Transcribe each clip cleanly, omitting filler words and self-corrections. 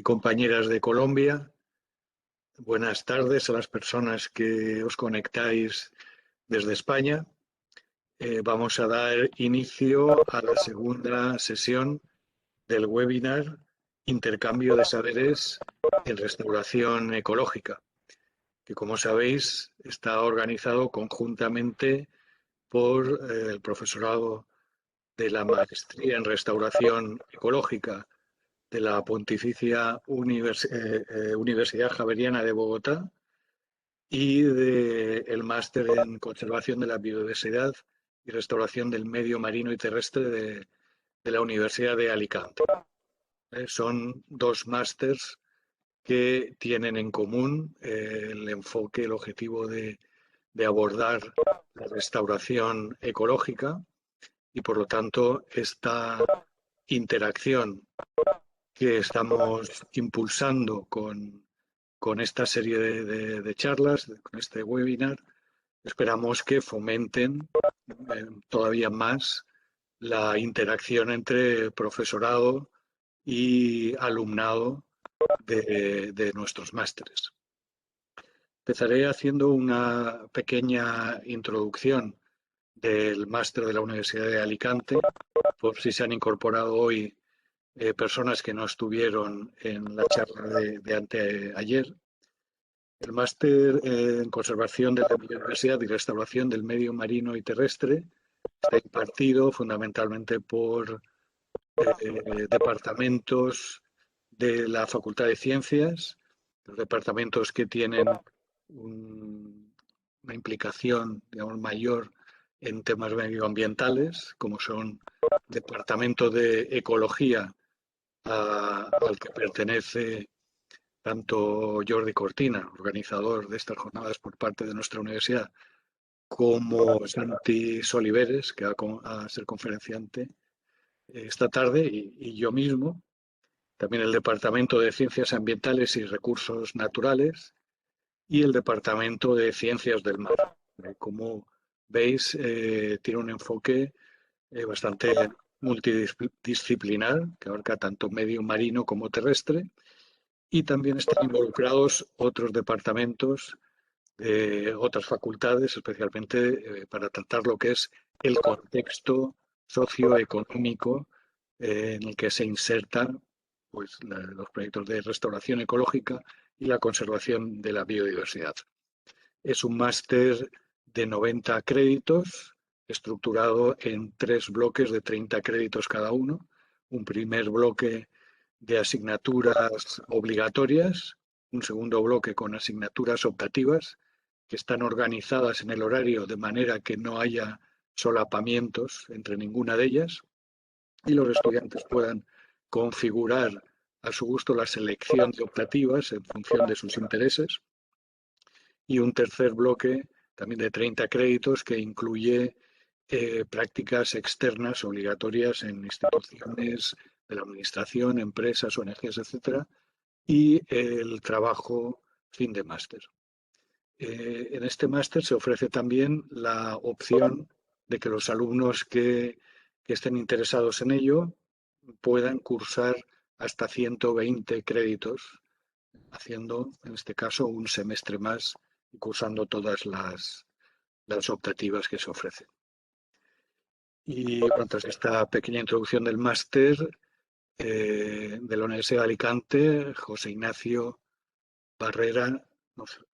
compañeras de Colombia. Buenas tardes a las personas que os conectáis desde España. Vamos a dar inicio a la segunda sesión del webinar Intercambio de Saberes en Restauración Ecológica, que, como sabéis, está organizado conjuntamente por el profesorado de la Maestría en Restauración Ecológica de la Pontificia Universidad Javeriana de Bogotá y del Máster en Conservación de la Biodiversidad y Restauración del Medio Marino y Terrestre de la Universidad de Alicante. Son dos másters que tienen en común el enfoque, el objetivo de abordar la restauración ecológica y, por lo tanto, esta interacción que estamos impulsando con esta serie de charlas, con este webinar, esperamos que fomenten todavía más la interacción entre profesorado y alumnado de nuestros másteres. Empezaré haciendo una pequeña introducción del máster de la Universidad de Alicante, por si se han incorporado hoy personas que no estuvieron en la charla de anteayer. El máster en Conservación de la Biodiversidad y Restauración del Medio Marino y Terrestre está impartido fundamentalmente por departamentos de la Facultad de Ciencias, los departamentos que tienen una implicación, digamos, mayor en temas medioambientales, como son el Departamento de Ecología, al que pertenece tanto Jordi Cortina, organizador de estas jornadas por parte de nuestra universidad, como Santi Soliveres, que va a ser conferenciante esta tarde, y yo mismo. También el Departamento de Ciencias Ambientales y Recursos Naturales y el Departamento de Ciencias del Mar. Como veis, tiene un enfoque bastante multidisciplinar, que abarca tanto medio marino como terrestre, y también están involucrados otros departamentos de otras facultades, especialmente para tratar lo que es el contexto socioeconómico en el que se insertan pues, los proyectos de restauración ecológica y la conservación de la biodiversidad. Es un máster de 90 créditos, estructurado en 3 bloques de 30 créditos cada uno. Un primer bloque de asignaturas obligatorias, un segundo bloque con asignaturas optativas, que están organizadas en el horario de manera que no haya solapamientos entre ninguna de ellas y los estudiantes puedan configurar a su gusto la selección de optativas en función de sus intereses. Y un tercer bloque, también de 30 créditos, que incluye prácticas externas obligatorias en instituciones de la administración, empresas, ONGs, etcétera, y el trabajo fin de máster. En este máster se ofrece también la opción de que los alumnos que estén interesados en ello puedan cursar hasta 120 créditos, haciendo, en este caso, un semestre más y cursando todas las optativas que se ofrecen. Y tras esta pequeña introducción del máster de la Universidad de Alicante, José Ignacio Barrera nos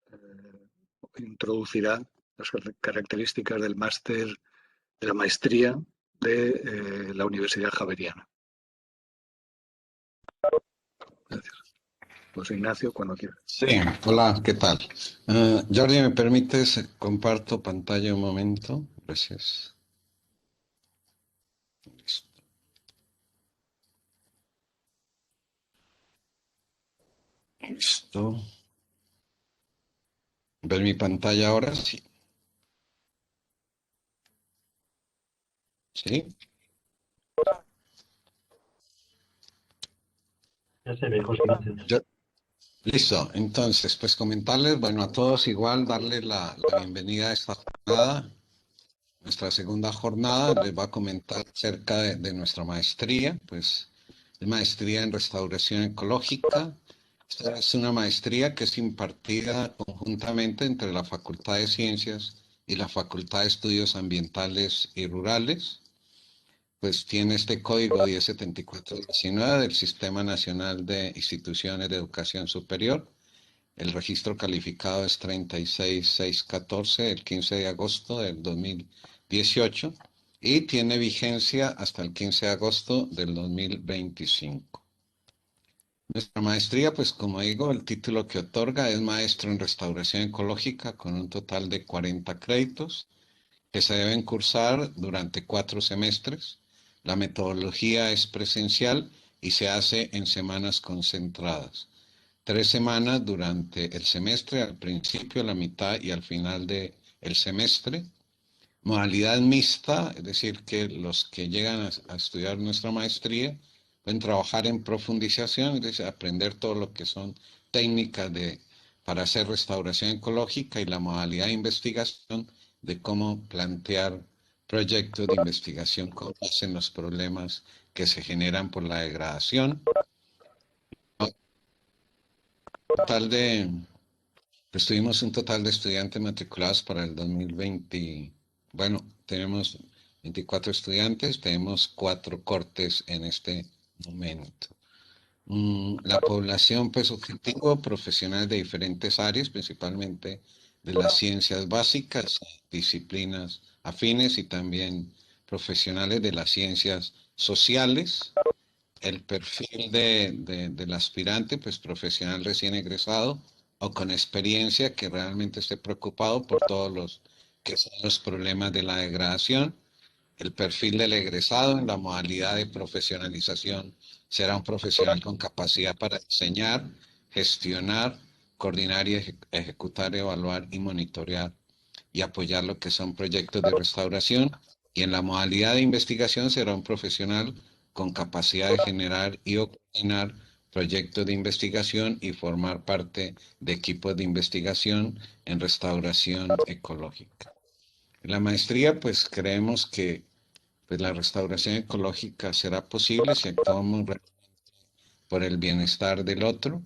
introducirá las características del máster, de la maestría de la Universidad Javeriana. Gracias. José Ignacio, cuando quieras. Sí, hola, ¿qué tal? Jordi, ¿me permites? Comparto pantalla un momento. Gracias. Listo. Listo. ¿Ver mi pantalla ahora? Sí. ¿Sí? Ya se ve, José Ignacio. Listo, entonces, pues comentarles, bueno, a todos igual, darles la bienvenida a esta jornada, nuestra segunda jornada. Les voy a comentar acerca de nuestra maestría, pues es maestría en restauración ecológica. Es una maestría que es impartida conjuntamente entre la Facultad de Ciencias y la Facultad de Estudios Ambientales y Rurales. Pues tiene este código 107419 del Sistema Nacional de Instituciones de Educación Superior. El registro calificado es 36614 el 15 de agosto del 2018 y tiene vigencia hasta el 15 de agosto del 2025. Nuestra maestría, pues como digo, el título que otorga es Maestro en Restauración Ecológica con un total de 40 créditos que se deben cursar durante 4 semestres. La metodología es presencial y se hace en semanas concentradas. 3 semanas durante el semestre, al principio, a la mitad y al final del semestre. Modalidad mixta, es decir, que los que llegan a estudiar nuestra maestría pueden trabajar en profundización, es decir, aprender todo lo que son técnicas para hacer restauración ecológica y la modalidad de investigación de cómo plantear proyectos de investigación con base en los problemas que se generan por la degradación. Pues tuvimos un total de estudiantes matriculados para el 2020. Bueno, tenemos 24 estudiantes, tenemos 4 cortes en este momento. La población, pues objetivo, profesionales de diferentes áreas, principalmente de las ciencias básicas, disciplinas afines y también profesionales de las ciencias sociales. El perfil del aspirante, pues profesional recién egresado o con experiencia que realmente esté preocupado por todos los que son los problemas de la degradación. El perfil del egresado en la modalidad de profesionalización será un profesional con capacidad para enseñar, gestionar, coordinar y ejecutar, evaluar y monitorear y apoyar lo que son proyectos de restauración. Y en la modalidad de investigación será un profesional con capacidad de generar y coordinar proyectos de investigación y formar parte de equipos de investigación en restauración ecológica. En la maestría, pues creemos que pues, la restauración ecológica será posible si actuamos por el bienestar del otro.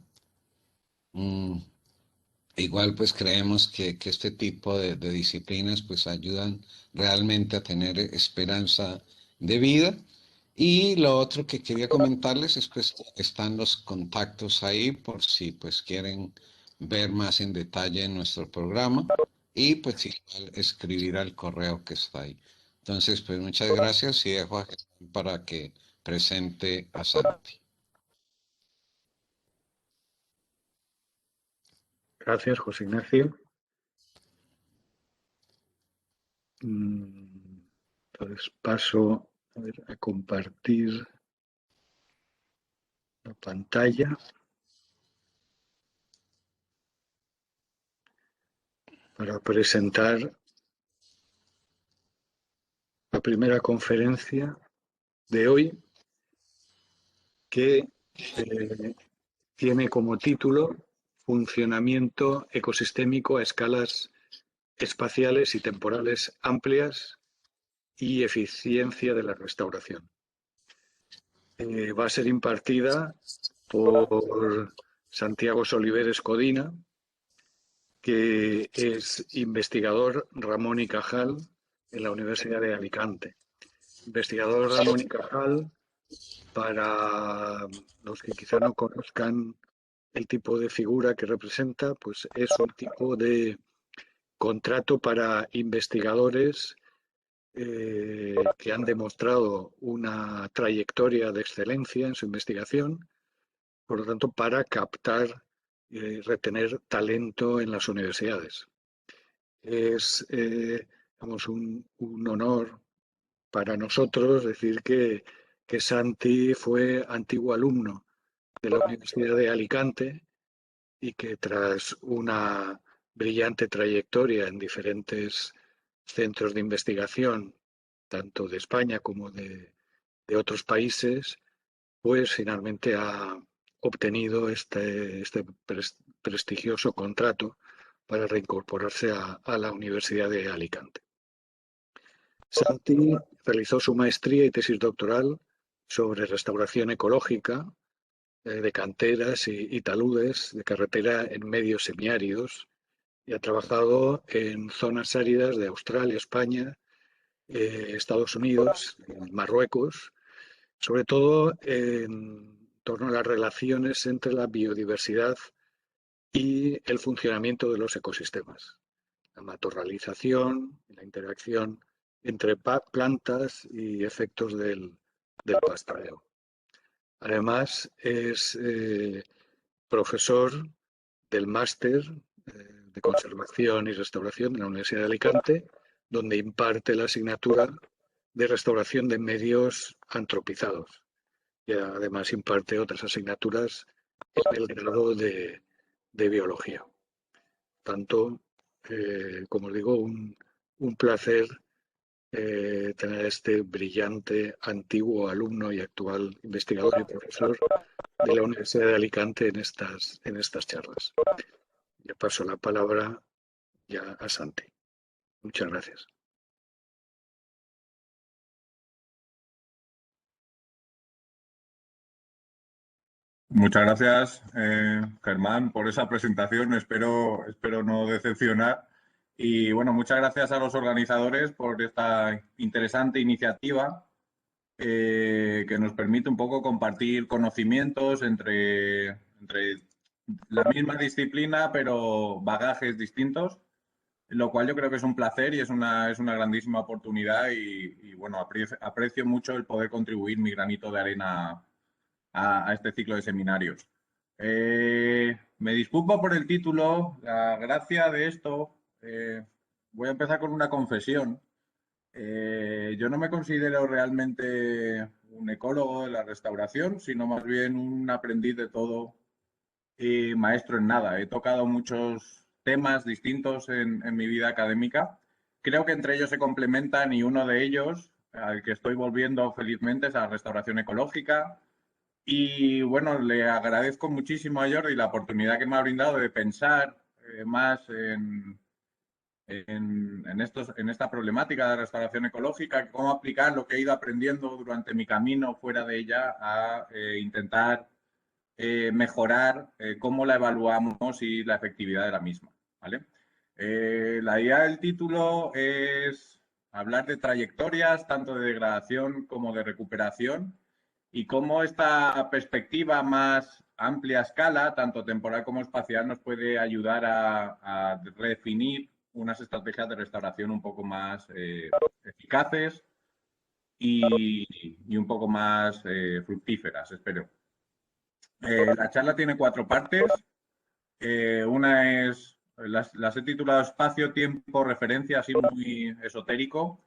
Igual pues creemos que este tipo de disciplinas pues ayudan realmente a tener esperanza de vida. Y lo otro que quería comentarles es pues están los contactos ahí por si pues quieren ver más en detalle en nuestro programa y pues igual escribir al correo que está ahí. Entonces pues muchas gracias y dejo a Jesús para que presente a Santi. Gracias, José Ignacio. Entonces paso a compartir la pantalla para presentar la primera conferencia de hoy que tiene como título Funcionamiento ecosistémico a escalas espaciales y temporales amplias y eficiencia de la restauración. Va a ser impartida por Santiago Soliveres Codina, que es investigador Ramón y Cajal en la Universidad de Alicante. Investigador Ramón y Cajal, para los que quizá no conozcan el tipo de figura que representa, pues es un tipo de contrato para investigadores que han demostrado una trayectoria de excelencia en su investigación, por lo tanto, para captar y retener talento en las universidades. Es digamos, un honor para nosotros decir que Santi fue antiguo alumno de la Universidad de Alicante y que tras una brillante trayectoria en diferentes centros de investigación, tanto de España como de otros países, pues finalmente ha obtenido este prestigioso contrato para reincorporarse a la Universidad de Alicante. Santi realizó su maestría y tesis doctoral sobre restauración ecológica de canteras y taludes de carretera en medios semiáridos y ha trabajado en zonas áridas de Australia, España, Estados Unidos, Marruecos, sobre todo en torno a las relaciones entre la biodiversidad y el funcionamiento de los ecosistemas, la matorralización, la interacción entre plantas y efectos del pastoreo. Además, es profesor del máster de Conservación y Restauración de la Universidad de Alicante, donde imparte la asignatura de Restauración de Medios Antropizados. Y además imparte otras asignaturas en el grado de Biología. Tanto, como os digo, un placer tener a este brillante antiguo alumno y actual investigador y profesor de la Universidad de Alicante en estas charlas. Ya paso la palabra ya a Santi. Muchas gracias. Muchas gracias, Germán, por esa presentación. Espero no decepcionar. Y bueno, muchas gracias a los organizadores por esta interesante iniciativa que nos permite un poco compartir conocimientos entre la misma disciplina, pero bagajes distintos, lo cual yo creo que es un placer y es una grandísima oportunidad y bueno, aprecio mucho el poder contribuir mi granito de arena a este ciclo de seminarios. Me disculpo por el título, la gracia de esto, voy a empezar con una confesión. Yo no me considero realmente un ecólogo de la restauración, sino más bien un aprendiz de todo y maestro en nada. He tocado muchos temas distintos en mi vida académica. Creo que entre ellos se complementan y uno de ellos, al que estoy volviendo felizmente, es la restauración ecológica. Y bueno, le agradezco muchísimo a Jordi la oportunidad que me ha brindado de pensar más en esta problemática de restauración ecológica, cómo aplicar lo que he ido aprendiendo durante mi camino fuera de ella a intentar mejorar cómo la evaluamos y la efectividad de la misma. ¿Vale? La idea del título es hablar de trayectorias, tanto de degradación como de recuperación, y cómo esta perspectiva más amplia escala, tanto temporal como espacial, nos puede ayudar a redefinir unas estrategias de restauración un poco más eficaces y un poco más fructíferas, espero. La charla tiene 4 partes. Una es, las he titulado Espacio, Tiempo, Referencia, así muy esotérico.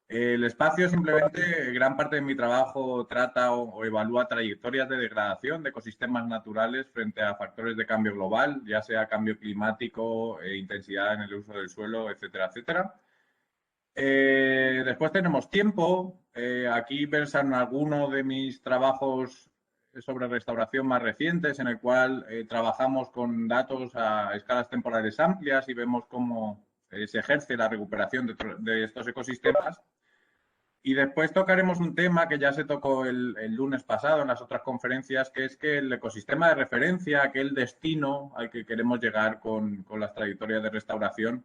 El espacio simplemente, gran parte de mi trabajo trata o evalúa trayectorias de degradación de ecosistemas naturales frente a factores de cambio global, ya sea cambio climático, intensidad en el uso del suelo, etcétera, etcétera. Después tenemos tiempo. Aquí versan algunos de mis trabajos sobre restauración más recientes, en el cual trabajamos con datos a escalas temporales amplias y vemos cómo se ejerce la recuperación de estos ecosistemas. Y después tocaremos un tema que ya se tocó el lunes pasado en las otras conferencias, que es que el ecosistema de referencia, aquel destino al que queremos llegar con las trayectorias de restauración,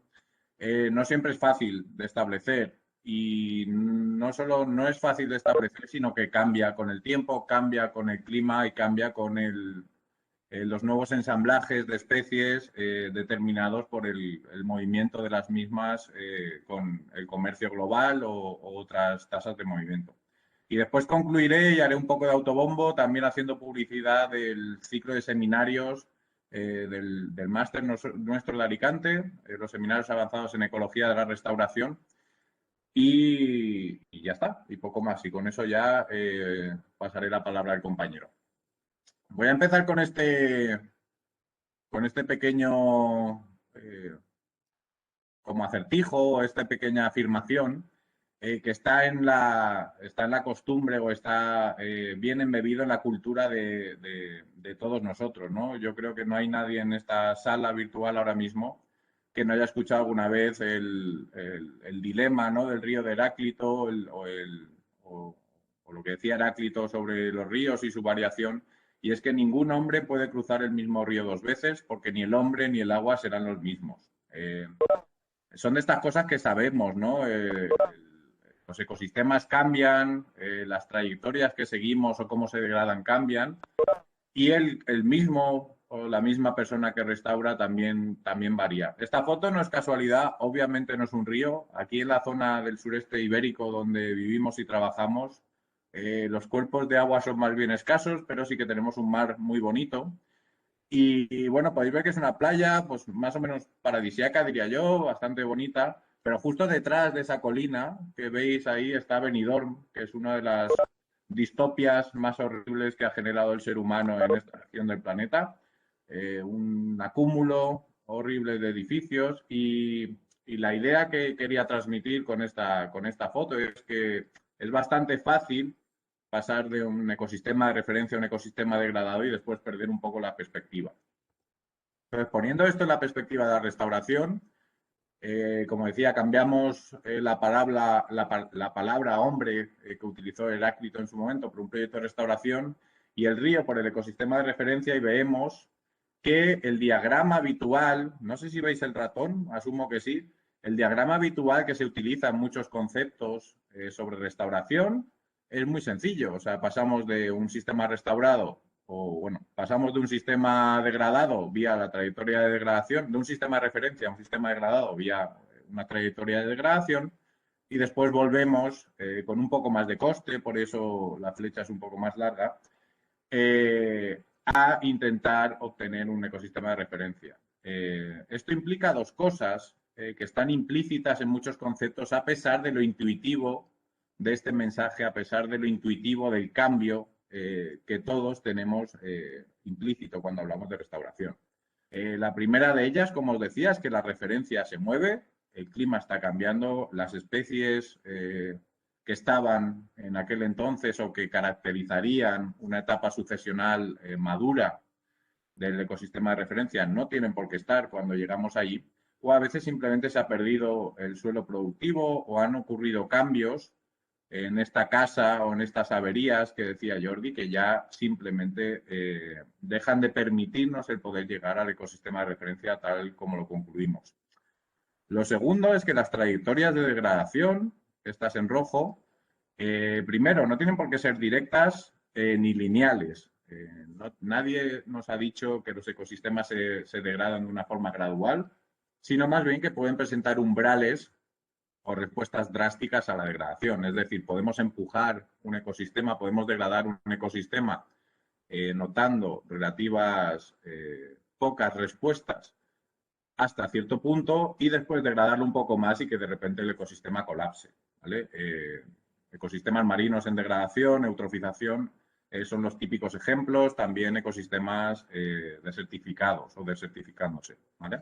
no siempre es fácil de establecer. Y no solo no es fácil de establecer, sino que cambia con el tiempo, cambia con el clima y cambia con los nuevos ensamblajes de especies determinados por el movimiento de las mismas con el comercio global o otras tasas de movimiento. Y después concluiré y haré un poco de autobombo, también haciendo publicidad del ciclo de seminarios del máster nuestro de Alicante, los seminarios avanzados en ecología de la restauración. Y ya está, y poco más. Y con eso ya pasaré la palabra al compañero. Voy a empezar con este pequeño como acertijo, esta pequeña afirmación que está en la costumbre o está bien embebido en la cultura de todos nosotros, ¿no? Yo creo que no hay nadie en esta sala virtual ahora mismo que no haya escuchado alguna vez el dilema, ¿no?, del río de Heráclito o lo que decía Heráclito sobre los ríos y su variación. y es que ningún hombre puede cruzar el mismo río 2 veces porque ni el hombre ni el agua serán los mismos. Son de estas cosas que sabemos, ¿no? Los ecosistemas cambian, las trayectorias que seguimos o cómo se degradan cambian, y el mismo o la misma persona que restaura también varía. Esta foto no es casualidad, obviamente no es un río. Aquí en la zona del sureste ibérico donde vivimos y trabajamos, los cuerpos de agua son más bien escasos, pero sí que tenemos un mar muy bonito. Y bueno, podéis ver que es una playa, pues más o menos paradisíaca, diría yo, bastante bonita, pero justo detrás de esa colina que veis ahí está Benidorm, que es una de las distopias más horribles que ha generado el ser humano en esta región del planeta. Un acúmulo horrible de edificios y la idea que quería transmitir con esta foto es que es bastante fácil pasar de un ecosistema de referencia a un ecosistema degradado y después perder un poco la perspectiva. Entonces, poniendo esto en la perspectiva de la restauración, como decía, cambiamos la palabra hombre que utilizó Heráclito en su momento por un proyecto de restauración y el río por el ecosistema de referencia y vemos que el diagrama habitual, no sé si veis el ratón, asumo que sí, el diagrama habitual que se utiliza en muchos conceptos sobre restauración es muy sencillo. O sea, pasamos de un sistema restaurado pasamos de un sistema degradado vía la trayectoria de degradación, de un sistema de referencia a un sistema degradado vía una trayectoria de degradación y después volvemos con un poco más de coste, por eso la flecha es un poco más larga, a intentar obtener un ecosistema de referencia. Esto implica dos cosas que están implícitas en muchos conceptos a pesar de lo intuitivo de este mensaje, a pesar de lo intuitivo del cambio que todos tenemos implícito cuando hablamos de restauración. La primera de ellas, como os decía, es que la referencia se mueve, el clima está cambiando, las especies que estaban en aquel entonces o que caracterizarían una etapa sucesional madura del ecosistema de referencia no tienen por qué estar cuando llegamos allí, o a veces simplemente se ha perdido el suelo productivo o han ocurrido cambios en esta casa o en estas averías que decía Jordi, que ya simplemente dejan de permitirnos el poder llegar al ecosistema de referencia tal como lo concluimos. Lo segundo es que las trayectorias de degradación, estas en rojo, primero, no tienen por qué ser directas ni lineales. Nadie nos ha dicho que los ecosistemas se degradan de una forma gradual, sino más bien que pueden presentar umbrales o respuestas drásticas a la degradación. Es decir, podemos empujar un ecosistema, podemos degradar un ecosistema notando relativas pocas respuestas hasta cierto punto y después degradarlo un poco más y que de repente el ecosistema colapse. ¿Vale? Ecosistemas marinos en degradación, eutrofización, son los típicos ejemplos, también ecosistemas desertificados o desertificándose. ¿Vale?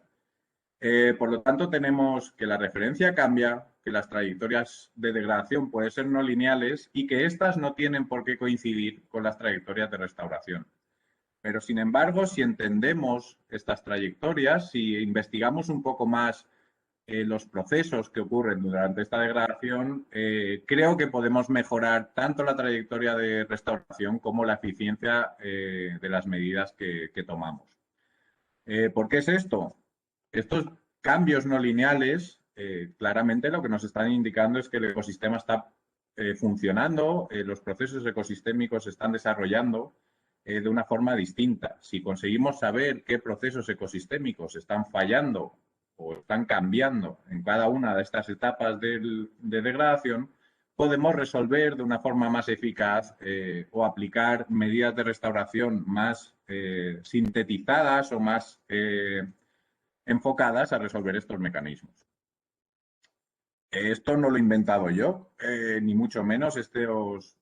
Por lo tanto, tenemos que la referencia cambia, que las trayectorias de degradación pueden ser no lineales y que éstas no tienen por qué coincidir con las trayectorias de restauración. Pero, sin embargo, si entendemos estas trayectorias, si investigamos un poco más los procesos que ocurren durante esta degradación, creo que podemos mejorar tanto la trayectoria de restauración como la eficiencia de las medidas que tomamos. ¿Por qué es esto? Estos cambios no lineales, claramente lo que nos están indicando es que el ecosistema está funcionando, los procesos ecosistémicos se están desarrollando de una forma distinta. Si conseguimos saber qué procesos ecosistémicos están fallando o están cambiando en cada una de estas etapas de degradación, podemos resolver de una forma más eficaz o aplicar medidas de restauración más sintetizadas o más enfocadas a resolver estos mecanismos. Esto no lo he inventado yo, ni mucho menos. Estos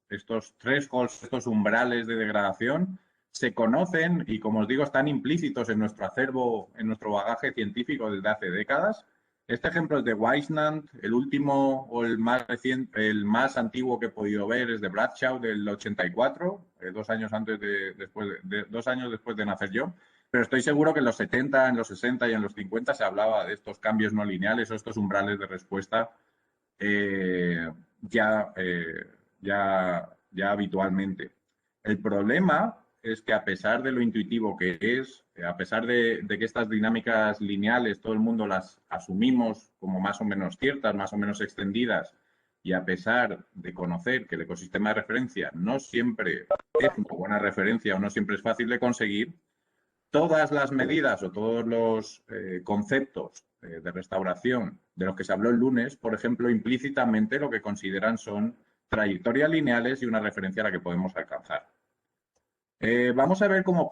thresholds, estos umbrales de degradación, se conocen y, como os digo, están implícitos en nuestro acervo, en nuestro bagaje científico desde hace décadas. Este ejemplo es de Weisnant, el último o el más reciente, el más antiguo que he podido ver es de Bradshaw del 84, 2 años después de nacer yo. Pero estoy seguro que en los 70, en los 60 y en los 50 se hablaba de estos cambios no lineales o estos umbrales de respuesta ya habitualmente. El problema es que a pesar de lo intuitivo que es, a pesar de que estas dinámicas lineales todo el mundo las asumimos como más o menos ciertas, más o menos extendidas, y a pesar de conocer que el ecosistema de referencia no siempre es una buena referencia o no siempre es fácil de conseguir, todas las medidas o todos los conceptos de restauración de los que se habló el lunes, por ejemplo, implícitamente lo que consideran son trayectorias lineales y una referencia a la que podemos alcanzar. Vamos a ver cómo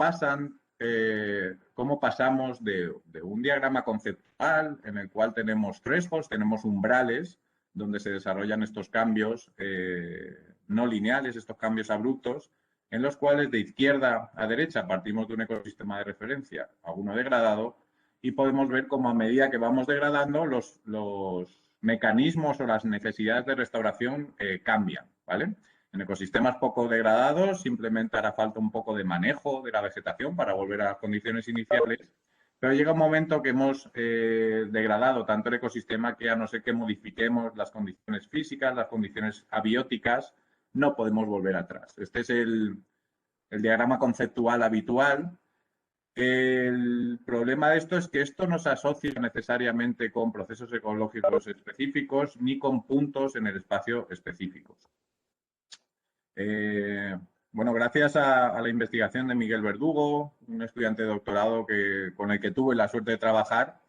pasamos de un diagrama conceptual en el cual tenemos thresholds, tenemos umbrales, donde se desarrollan estos cambios no lineales, estos cambios abruptos, en los cuales de izquierda a derecha partimos de un ecosistema de referencia a uno degradado y podemos ver cómo a medida que vamos degradando los mecanismos o las necesidades de restauración cambian, ¿vale? En ecosistemas poco degradados simplemente hará falta un poco de manejo de la vegetación para volver a las condiciones iniciales, pero llega un momento que hemos degradado tanto el ecosistema que a no ser que modifiquemos las condiciones físicas, las condiciones abióticas, no podemos volver atrás. Este es el diagrama conceptual habitual. El problema de esto es que esto no se asocia necesariamente con procesos ecológicos específicos ni con puntos en el espacio específicos. Bueno, gracias a la investigación de Miguel Verdugo, un estudiante de doctorado con el que tuve la suerte de trabajar,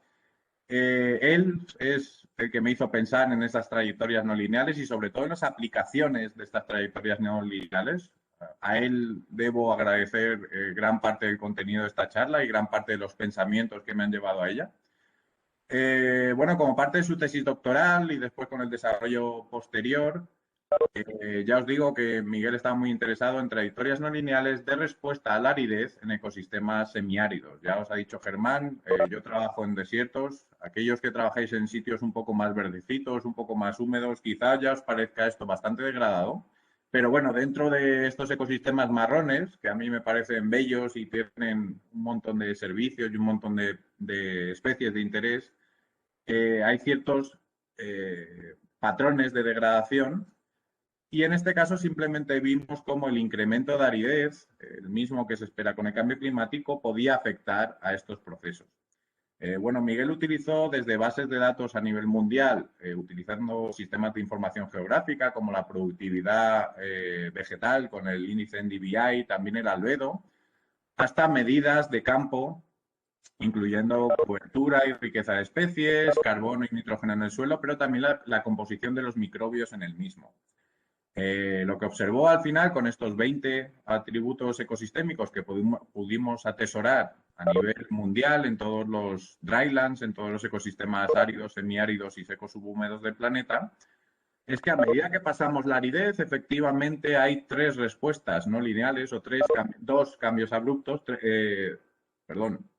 él es el que me hizo pensar en esas trayectorias no lineales y sobre todo en las aplicaciones de estas trayectorias no lineales. A él debo agradecer gran parte del contenido de esta charla y gran parte de los pensamientos que me han llevado a ella. Bueno, como parte de su tesis doctoral y después con el desarrollo posterior, ya os digo que Miguel está muy interesado en trayectorias no lineales de respuesta a la aridez en ecosistemas semiáridos. Ya os ha dicho Germán, yo trabajo en desiertos. Aquellos que trabajáis en sitios un poco más verdecitos, un poco más húmedos, quizás ya os parezca esto bastante degradado. Pero bueno, dentro de estos ecosistemas marrones, que a mí me parecen bellos y tienen un montón de servicios y un montón de especies de interés, hay ciertos patrones de degradación. Y en este caso simplemente vimos cómo el incremento de aridez, el mismo que se espera con el cambio climático, podía afectar a estos procesos. Bueno, Miguel utilizó desde bases de datos a nivel mundial, utilizando sistemas de información geográfica como la productividad vegetal con el índice NDVI, también el albedo, hasta medidas de campo, incluyendo cobertura y riqueza de especies, carbono y nitrógeno en el suelo, pero también la composición de los microbios en el mismo. Lo que observó al final con estos 20 atributos ecosistémicos que pudimos atesorar a nivel mundial en todos los drylands, en todos los ecosistemas áridos, semiáridos y secos subhúmedos del planeta, es que a medida que pasamos la aridez, efectivamente hay tres respuestas no lineales o dos cambios abruptos,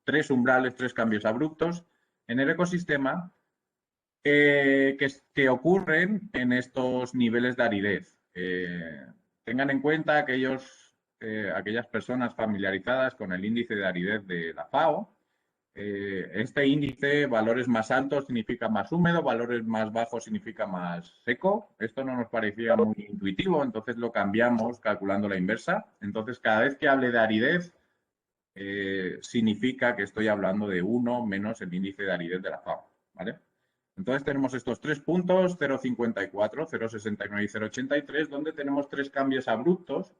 tres umbrales, tres cambios abruptos en el ecosistema que ocurren en estos niveles de aridez. Tengan en cuenta aquellas personas familiarizadas con el índice de aridez de la FAO. Este índice, valores más altos significa más húmedo, valores más bajos significa más seco. Esto no nos parecía muy intuitivo, entonces lo cambiamos calculando la inversa. Entonces, cada vez que hable de aridez, significa que estoy hablando de 1 menos el índice de aridez de la FAO, ¿vale? Entonces tenemos estos tres puntos, 0,54, 0,69 y 0,83, donde tenemos tres cambios abruptos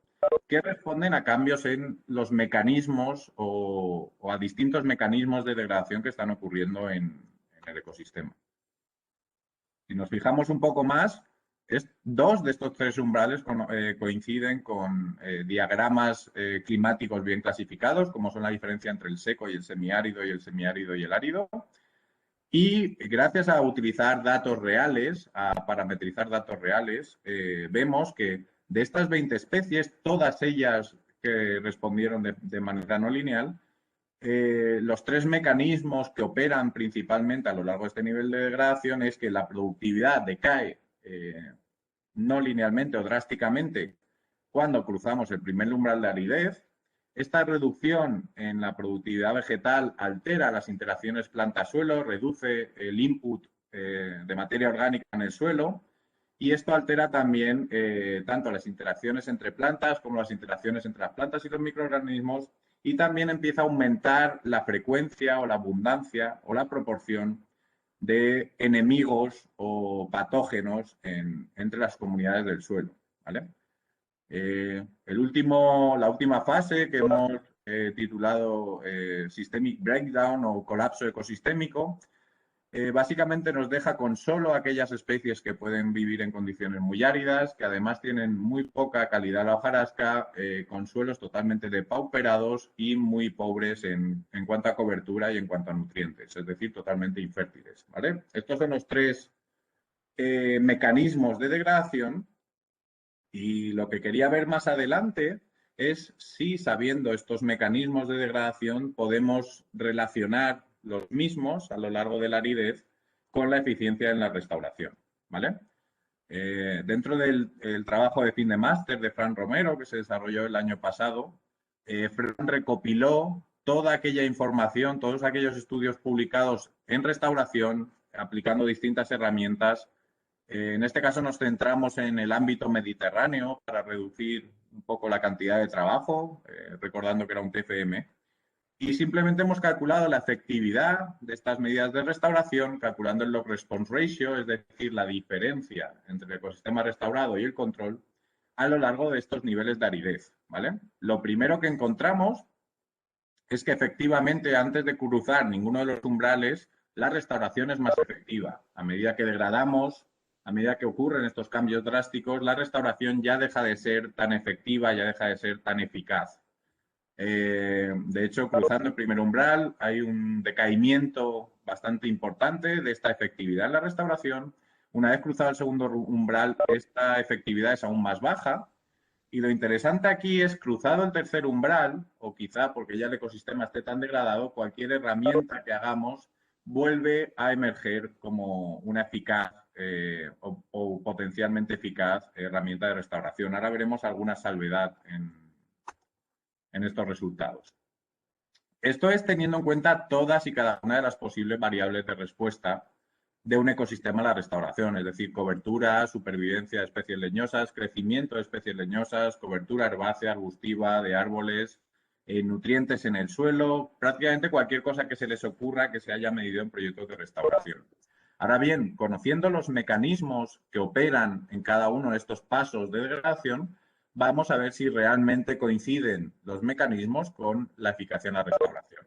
que responden a cambios en los mecanismos o a distintos mecanismos de degradación que están ocurriendo en el ecosistema. Si nos fijamos un poco más, dos de estos tres umbrales coinciden con diagramas climáticos bien clasificados, como son la diferencia entre el seco y el semiárido y el árido. Y gracias a utilizar datos reales, a parametrizar datos reales, vemos que de estas 20 especies, todas ellas que respondieron de manera no lineal, los tres mecanismos que operan principalmente a lo largo de este nivel de degradación es que la productividad decae no linealmente o drásticamente cuando cruzamos el primer umbral de aridez. Esta reducción en la productividad vegetal altera las interacciones planta-suelo, reduce el input de materia orgánica en el suelo y esto altera también tanto las interacciones entre plantas como las interacciones entre las plantas y los microorganismos, y también empieza a aumentar la frecuencia o la abundancia o la proporción de enemigos o patógenos entre las comunidades del suelo, ¿vale? La última fase que hemos titulado Systemic Breakdown o colapso ecosistémico, básicamente nos deja con solo aquellas especies que pueden vivir en condiciones muy áridas, que además tienen muy poca calidad la hojarasca, con suelos totalmente depauperados y muy pobres en cuanto a cobertura y en cuanto a nutrientes, es decir, totalmente infértiles, ¿vale? Estos son los tres mecanismos de degradación, y lo que quería ver más adelante es si, sabiendo estos mecanismos de degradación, podemos relacionar los mismos a lo largo de la aridez con la eficiencia en la restauración, ¿vale? Dentro del trabajo de fin de máster de Fran Romero, que se desarrolló el año pasado, Fran recopiló toda aquella información, todos aquellos estudios publicados en restauración, aplicando distintas herramientas. En este caso nos centramos en el ámbito mediterráneo para reducir un poco la cantidad de trabajo, recordando que era un TFM. Y simplemente hemos calculado la efectividad de estas medidas de restauración, calculando el log response ratio, es decir, la diferencia entre el ecosistema restaurado y el control, a lo largo de estos niveles de aridez, ¿vale? Lo primero que encontramos es que efectivamente, antes de cruzar ninguno de los umbrales, la restauración es más efectiva. A medida que degradamos, a medida que ocurren estos cambios drásticos, la restauración ya deja de ser tan efectiva, ya deja de ser tan eficaz. De hecho, cruzando el primer umbral hay un decaimiento bastante importante de esta efectividad en la restauración. Una vez cruzado el segundo umbral, esta efectividad es aún más baja. Y lo interesante aquí es, cruzado el tercer umbral, o quizá porque ya el ecosistema esté tan degradado, cualquier herramienta que hagamos vuelve a emerger como una eficaz o potencialmente eficaz herramienta de restauración. Ahora veremos alguna salvedad en estos resultados. Esto es teniendo en cuenta todas y cada una de las posibles variables de respuesta de un ecosistema a la restauración, es decir, cobertura, supervivencia de especies leñosas, crecimiento de especies leñosas, cobertura herbácea, arbustiva, de árboles, nutrientes en el suelo, prácticamente cualquier cosa que se les ocurra que se haya medido en proyectos de restauración. Ahora bien, conociendo los mecanismos que operan en cada uno de estos pasos de degradación, vamos a ver si realmente coinciden los mecanismos con la eficacia en la restauración.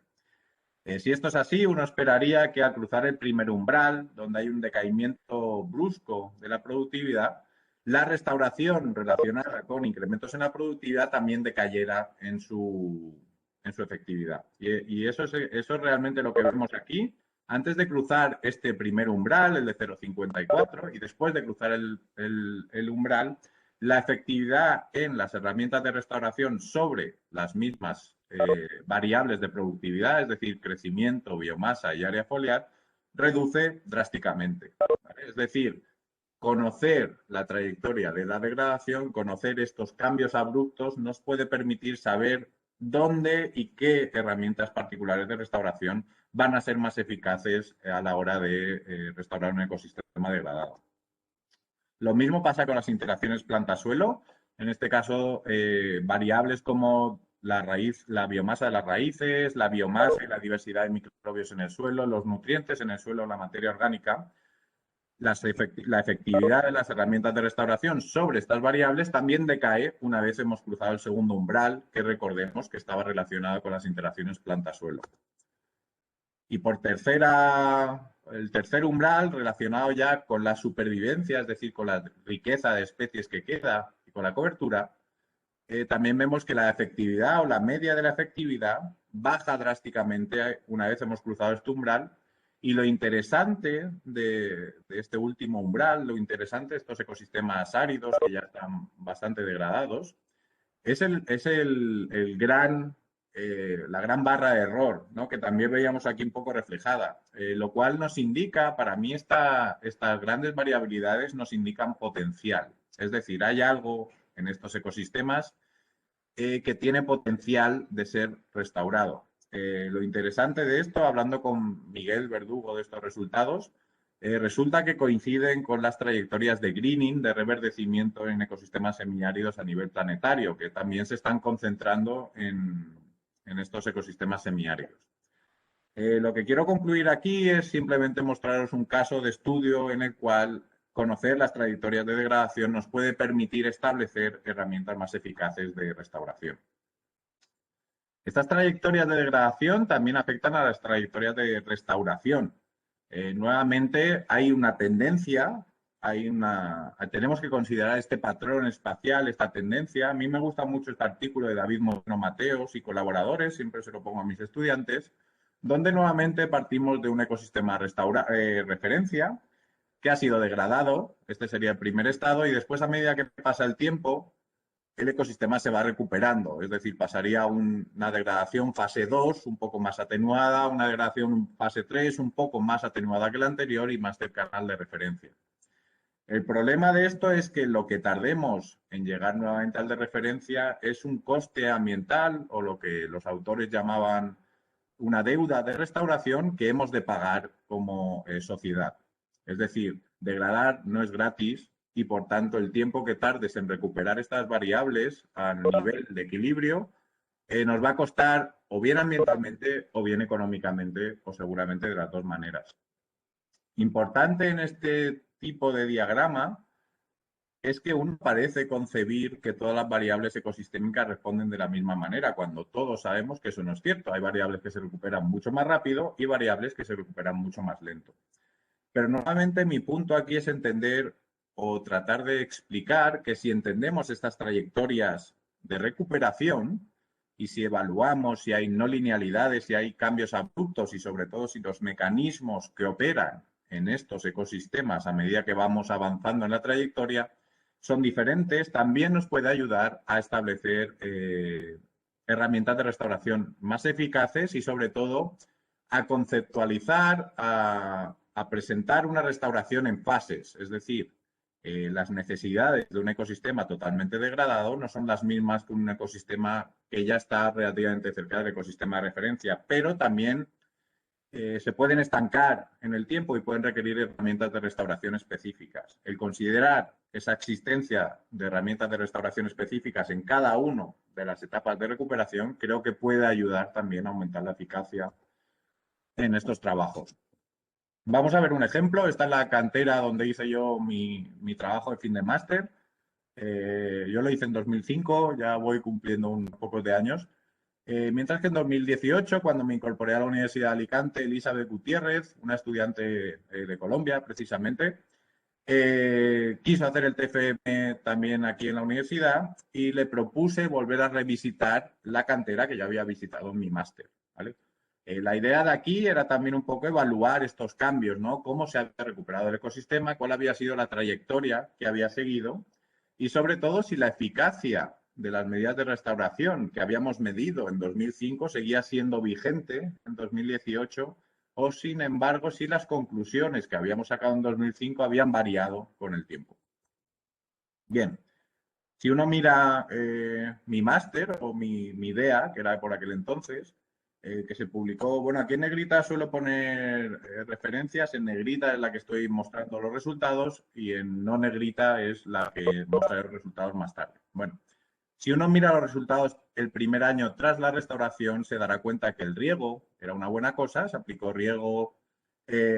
Si esto es así, uno esperaría que al cruzar el primer umbral, donde hay un decaimiento brusco de la productividad, la restauración relacionada con incrementos en la productividad también decayera en su efectividad. Y eso es realmente lo que vemos aquí. Antes de cruzar este primer umbral, el de 0,54, y después de cruzar el umbral, la efectividad en las herramientas de restauración sobre las mismas variables de productividad, es decir, crecimiento, biomasa y área foliar, reduce drásticamente, ¿vale? Es decir, conocer la trayectoria de la degradación, conocer estos cambios abruptos, nos puede permitir saber dónde y qué herramientas particulares de restauración van a ser más eficaces a la hora de restaurar un ecosistema degradado. Lo mismo pasa con las interacciones planta-suelo. En este caso, variables como la raíz, la biomasa de las raíces, la biomasa y la diversidad de microbios en el suelo, los nutrientes en el suelo, la materia orgánica, la efectividad de las herramientas de restauración sobre estas variables también decae una vez hemos cruzado el segundo umbral, que recordemos que estaba relacionado con las interacciones planta-suelo. Y por el tercer umbral, relacionado ya con la supervivencia, es decir, con la riqueza de especies que queda y con la cobertura, también vemos que la efectividad o la media de la efectividad baja drásticamente una vez hemos cruzado este umbral. Y lo interesante de este último umbral, lo interesante de estos ecosistemas áridos que ya están bastante degradados, es la gran barra de error, ¿no? Que también veíamos aquí un poco reflejada, lo cual nos indica, para mí estas grandes variabilidades nos indican potencial. Es decir, hay algo en estos ecosistemas que tiene potencial de ser restaurado. Lo interesante de esto, hablando con Miguel Verdugo de estos resultados, resulta que coinciden con las trayectorias de greening, de reverdecimiento en ecosistemas semiáridos a nivel planetario, que también se están concentrando en estos ecosistemas semiáridos. Lo que quiero concluir aquí es simplemente mostraros un caso de estudio en el cual conocer las trayectorias de degradación nos puede permitir establecer herramientas más eficaces de restauración. Estas trayectorias de degradación también afectan a las trayectorias de restauración. Nuevamente hay una tendencia, tenemos que considerar este patrón espacial, esta tendencia. A mí me gusta mucho este artículo de David Moreno Mateos y colaboradores, siempre se lo pongo a mis estudiantes, donde nuevamente partimos de un ecosistema referencia que ha sido degradado, este sería el primer estado, y después a medida que pasa el tiempo, el ecosistema se va recuperando, es decir, pasaría una degradación fase 2 un poco más atenuada, una degradación fase 3 un poco más atenuada que la anterior y más cercana al de referencia. El problema de esto es que lo que tardemos en llegar nuevamente al de referencia es un coste ambiental o lo que los autores llamaban una deuda de restauración que hemos de pagar como sociedad. Es decir, degradar no es gratis y, por tanto, el tiempo que tardes en recuperar estas variables a nivel de equilibrio nos va a costar o bien ambientalmente o bien económicamente o seguramente de las dos maneras. Importante en este tipo de diagrama es que uno parece concebir que todas las variables ecosistémicas responden de la misma manera, cuando todos sabemos que eso no es cierto. Hay variables que se recuperan mucho más rápido y variables que se recuperan mucho más lento. Pero nuevamente mi punto aquí es entender o tratar de explicar que si entendemos estas trayectorias de recuperación y si evaluamos si hay no linealidades, si hay cambios abruptos y sobre todo si los mecanismos que operan en estos ecosistemas a medida que vamos avanzando en la trayectoria son diferentes, también nos puede ayudar a establecer herramientas de restauración más eficaces y sobre todo a conceptualizar, a presentar una restauración en fases, es decir, las necesidades de un ecosistema totalmente degradado no son las mismas que un ecosistema que ya está relativamente cerca del ecosistema de referencia, pero también se pueden estancar en el tiempo y pueden requerir herramientas de restauración específicas. El considerar esa existencia de herramientas de restauración específicas en cada una de las etapas de recuperación creo que puede ayudar también a aumentar la eficacia en estos trabajos. Vamos a ver un ejemplo. Esta es la cantera donde hice yo mi trabajo de fin de máster. Yo lo hice en 2005, ya voy cumpliendo unos pocos de años. Mientras que en 2018, cuando me incorporé a la Universidad de Alicante, Elizabeth Gutiérrez, una estudiante de Colombia precisamente, quiso hacer el TFM también aquí en la universidad y le propuse volver a revisitar la cantera que ya había visitado en mi máster, ¿vale? La idea de aquí era también un poco evaluar estos cambios, ¿no? Cómo se había recuperado el ecosistema, cuál había sido la trayectoria que había seguido y sobre todo si la eficacia de las medidas de restauración que habíamos medido en 2005 seguía siendo vigente en 2018 o, sin embargo, si las conclusiones que habíamos sacado en 2005 habían variado con el tiempo. Bien, si uno mira mi máster o mi idea, que era por aquel entonces, que se publicó, bueno, aquí en negrita suelo poner referencias, en negrita es la que estoy mostrando los resultados y en no negrita es la que mostraré los resultados más tarde. Bueno, si uno mira los resultados el primer año tras la restauración, se dará cuenta que el riego era una buena cosa, se aplicó riego,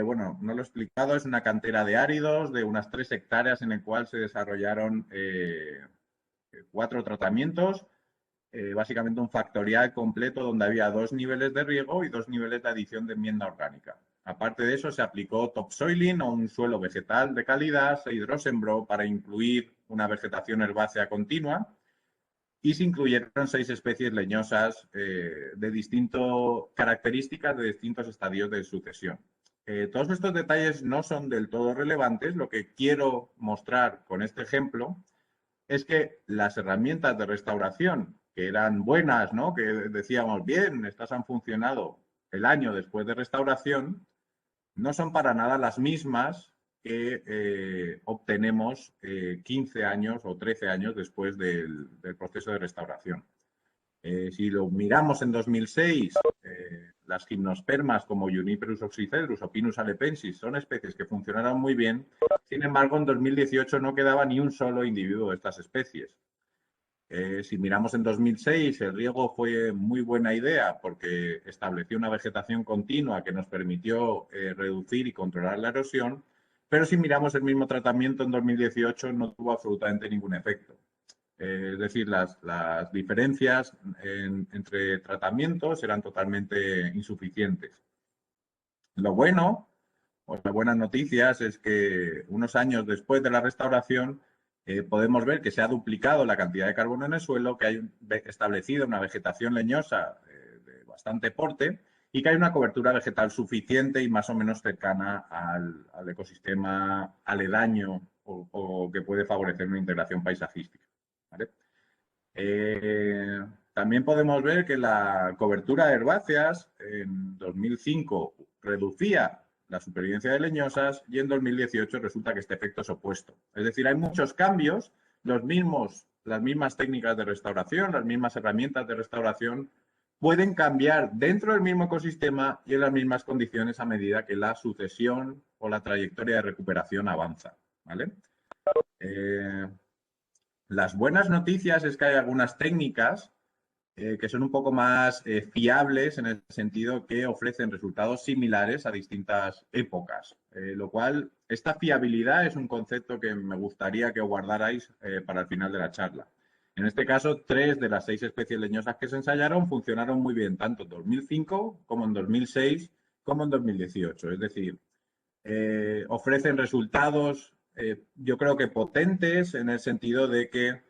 bueno, no lo he explicado, es una cantera de áridos de unas 3 hectáreas en el cual se desarrollaron 4 tratamientos, básicamente un factorial completo donde había 2 niveles de riego y 2 niveles de adición de enmienda orgánica. Aparte de eso, se aplicó topsoiling o un suelo vegetal de calidad, se hidrosembró para incluir una vegetación herbácea continua y se incluyeron 6 especies leñosas de distintas características de distintos estadios de sucesión. Todos estos detalles no son del todo relevantes. Lo que quiero mostrar con este ejemplo es que las herramientas de restauración, que eran buenas, ¿no? Que decíamos, bien, estas han funcionado el año después de restauración, no son para nada las mismas que obtenemos 15 años o 13 años después del proceso de restauración. Si lo miramos en 2006, las gimnospermas como Juniperus oxycedrus o Pinus halepensis son especies que funcionaron muy bien. Sin embargo, en 2018 no quedaba ni un solo individuo de estas especies. Si miramos en 2006, el riego fue muy buena idea porque estableció una vegetación continua que nos permitió reducir y controlar la erosión, pero si miramos el mismo tratamiento en 2018 no tuvo absolutamente ningún efecto. Es decir, las diferencias entre tratamientos eran totalmente insuficientes. Lo bueno, o las buenas noticias, es que unos años después de la restauración podemos ver que se ha duplicado la cantidad de carbono en el suelo, que hay establecido una vegetación leñosa de bastante porte y que hay una cobertura vegetal suficiente y más o menos cercana al ecosistema aledaño o que puede favorecer una integración paisajística. ¿Vale? También podemos ver que la cobertura de herbáceas en 2005 reducía la supervivencia de leñosas y en 2018 resulta que este efecto es opuesto. Es decir, hay muchos cambios, las mismas técnicas de restauración, las mismas herramientas de restauración pueden cambiar dentro del mismo ecosistema y en las mismas condiciones a medida que la sucesión o la trayectoria de recuperación avanza. ¿Vale? Las buenas noticias es que hay algunas técnicas que son un poco más fiables en el sentido que ofrecen resultados similares a distintas épocas, lo cual esta fiabilidad es un concepto que me gustaría que guardarais para el final de la charla. En este caso, 3 de las 6 especies leñosas que se ensayaron funcionaron muy bien, tanto en 2005 como en 2006 como en 2018. Es decir, ofrecen resultados, yo creo que potentes en el sentido de que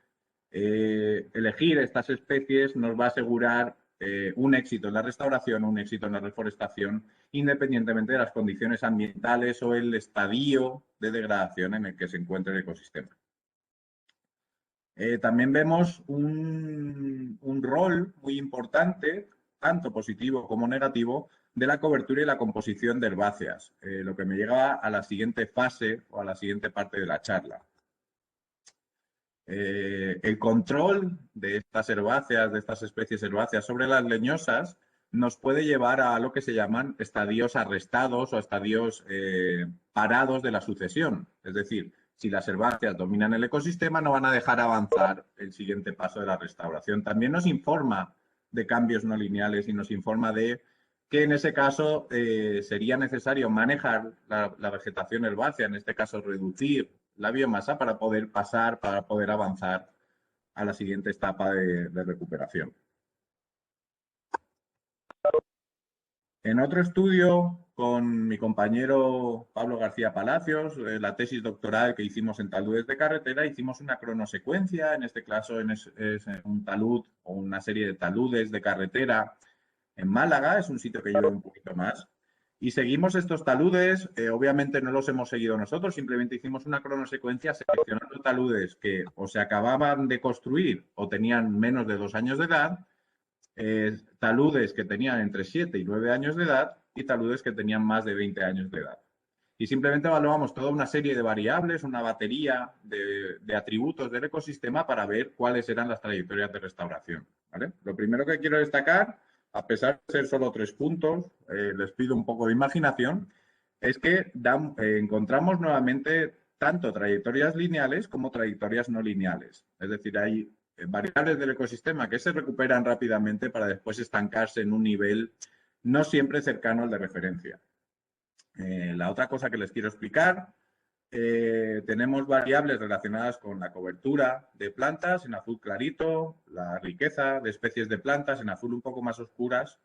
elegir estas especies nos va a asegurar un éxito en la restauración, un éxito en la reforestación, independientemente de las condiciones ambientales o el estadio de degradación en el que se encuentre el ecosistema. También vemos un rol muy importante, tanto positivo como negativo, de la cobertura y la composición de herbáceas, lo que me lleva a la siguiente fase o a la siguiente parte de la charla. El control de estas herbáceas, de estas especies herbáceas sobre las leñosas, nos puede llevar a lo que se llaman estadios arrestados o estadios parados de la sucesión. Es decir, si las herbáceas dominan el ecosistema, no van a dejar avanzar el siguiente paso de la restauración. También nos informa de cambios no lineales y nos informa de que en ese caso sería necesario manejar la vegetación herbácea, en este caso reducir la biomasa para poder pasar, para poder avanzar a la siguiente etapa de recuperación. En otro estudio con mi compañero Pablo García Palacios, la tesis doctoral que hicimos en taludes de carretera, hicimos una cronosecuencia, en este caso es un talud o una serie de taludes de carretera en Málaga, es un sitio que lleva un poquito más. Y seguimos estos taludes, obviamente no los hemos seguido nosotros, simplemente hicimos una cronosecuencia seleccionando taludes que o se acababan de construir o tenían menos de 2 años de edad, taludes que tenían entre 7 y 9 años de edad y taludes que tenían más de 20 años de edad. Y simplemente evaluamos toda una serie de variables, una batería de atributos del ecosistema para ver cuáles eran las trayectorias de restauración. ¿Vale? Lo primero que quiero destacar, a pesar de ser solo 3 puntos, les pido un poco de imaginación, es que encontramos nuevamente tanto trayectorias lineales como trayectorias no lineales. Es decir, hay variables del ecosistema que se recuperan rápidamente para después estancarse en un nivel no siempre cercano al de referencia. La otra cosa que les quiero explicar, tenemos variables relacionadas con la cobertura de plantas en azul clarito, la riqueza de especies de plantas en azul un poco más oscuras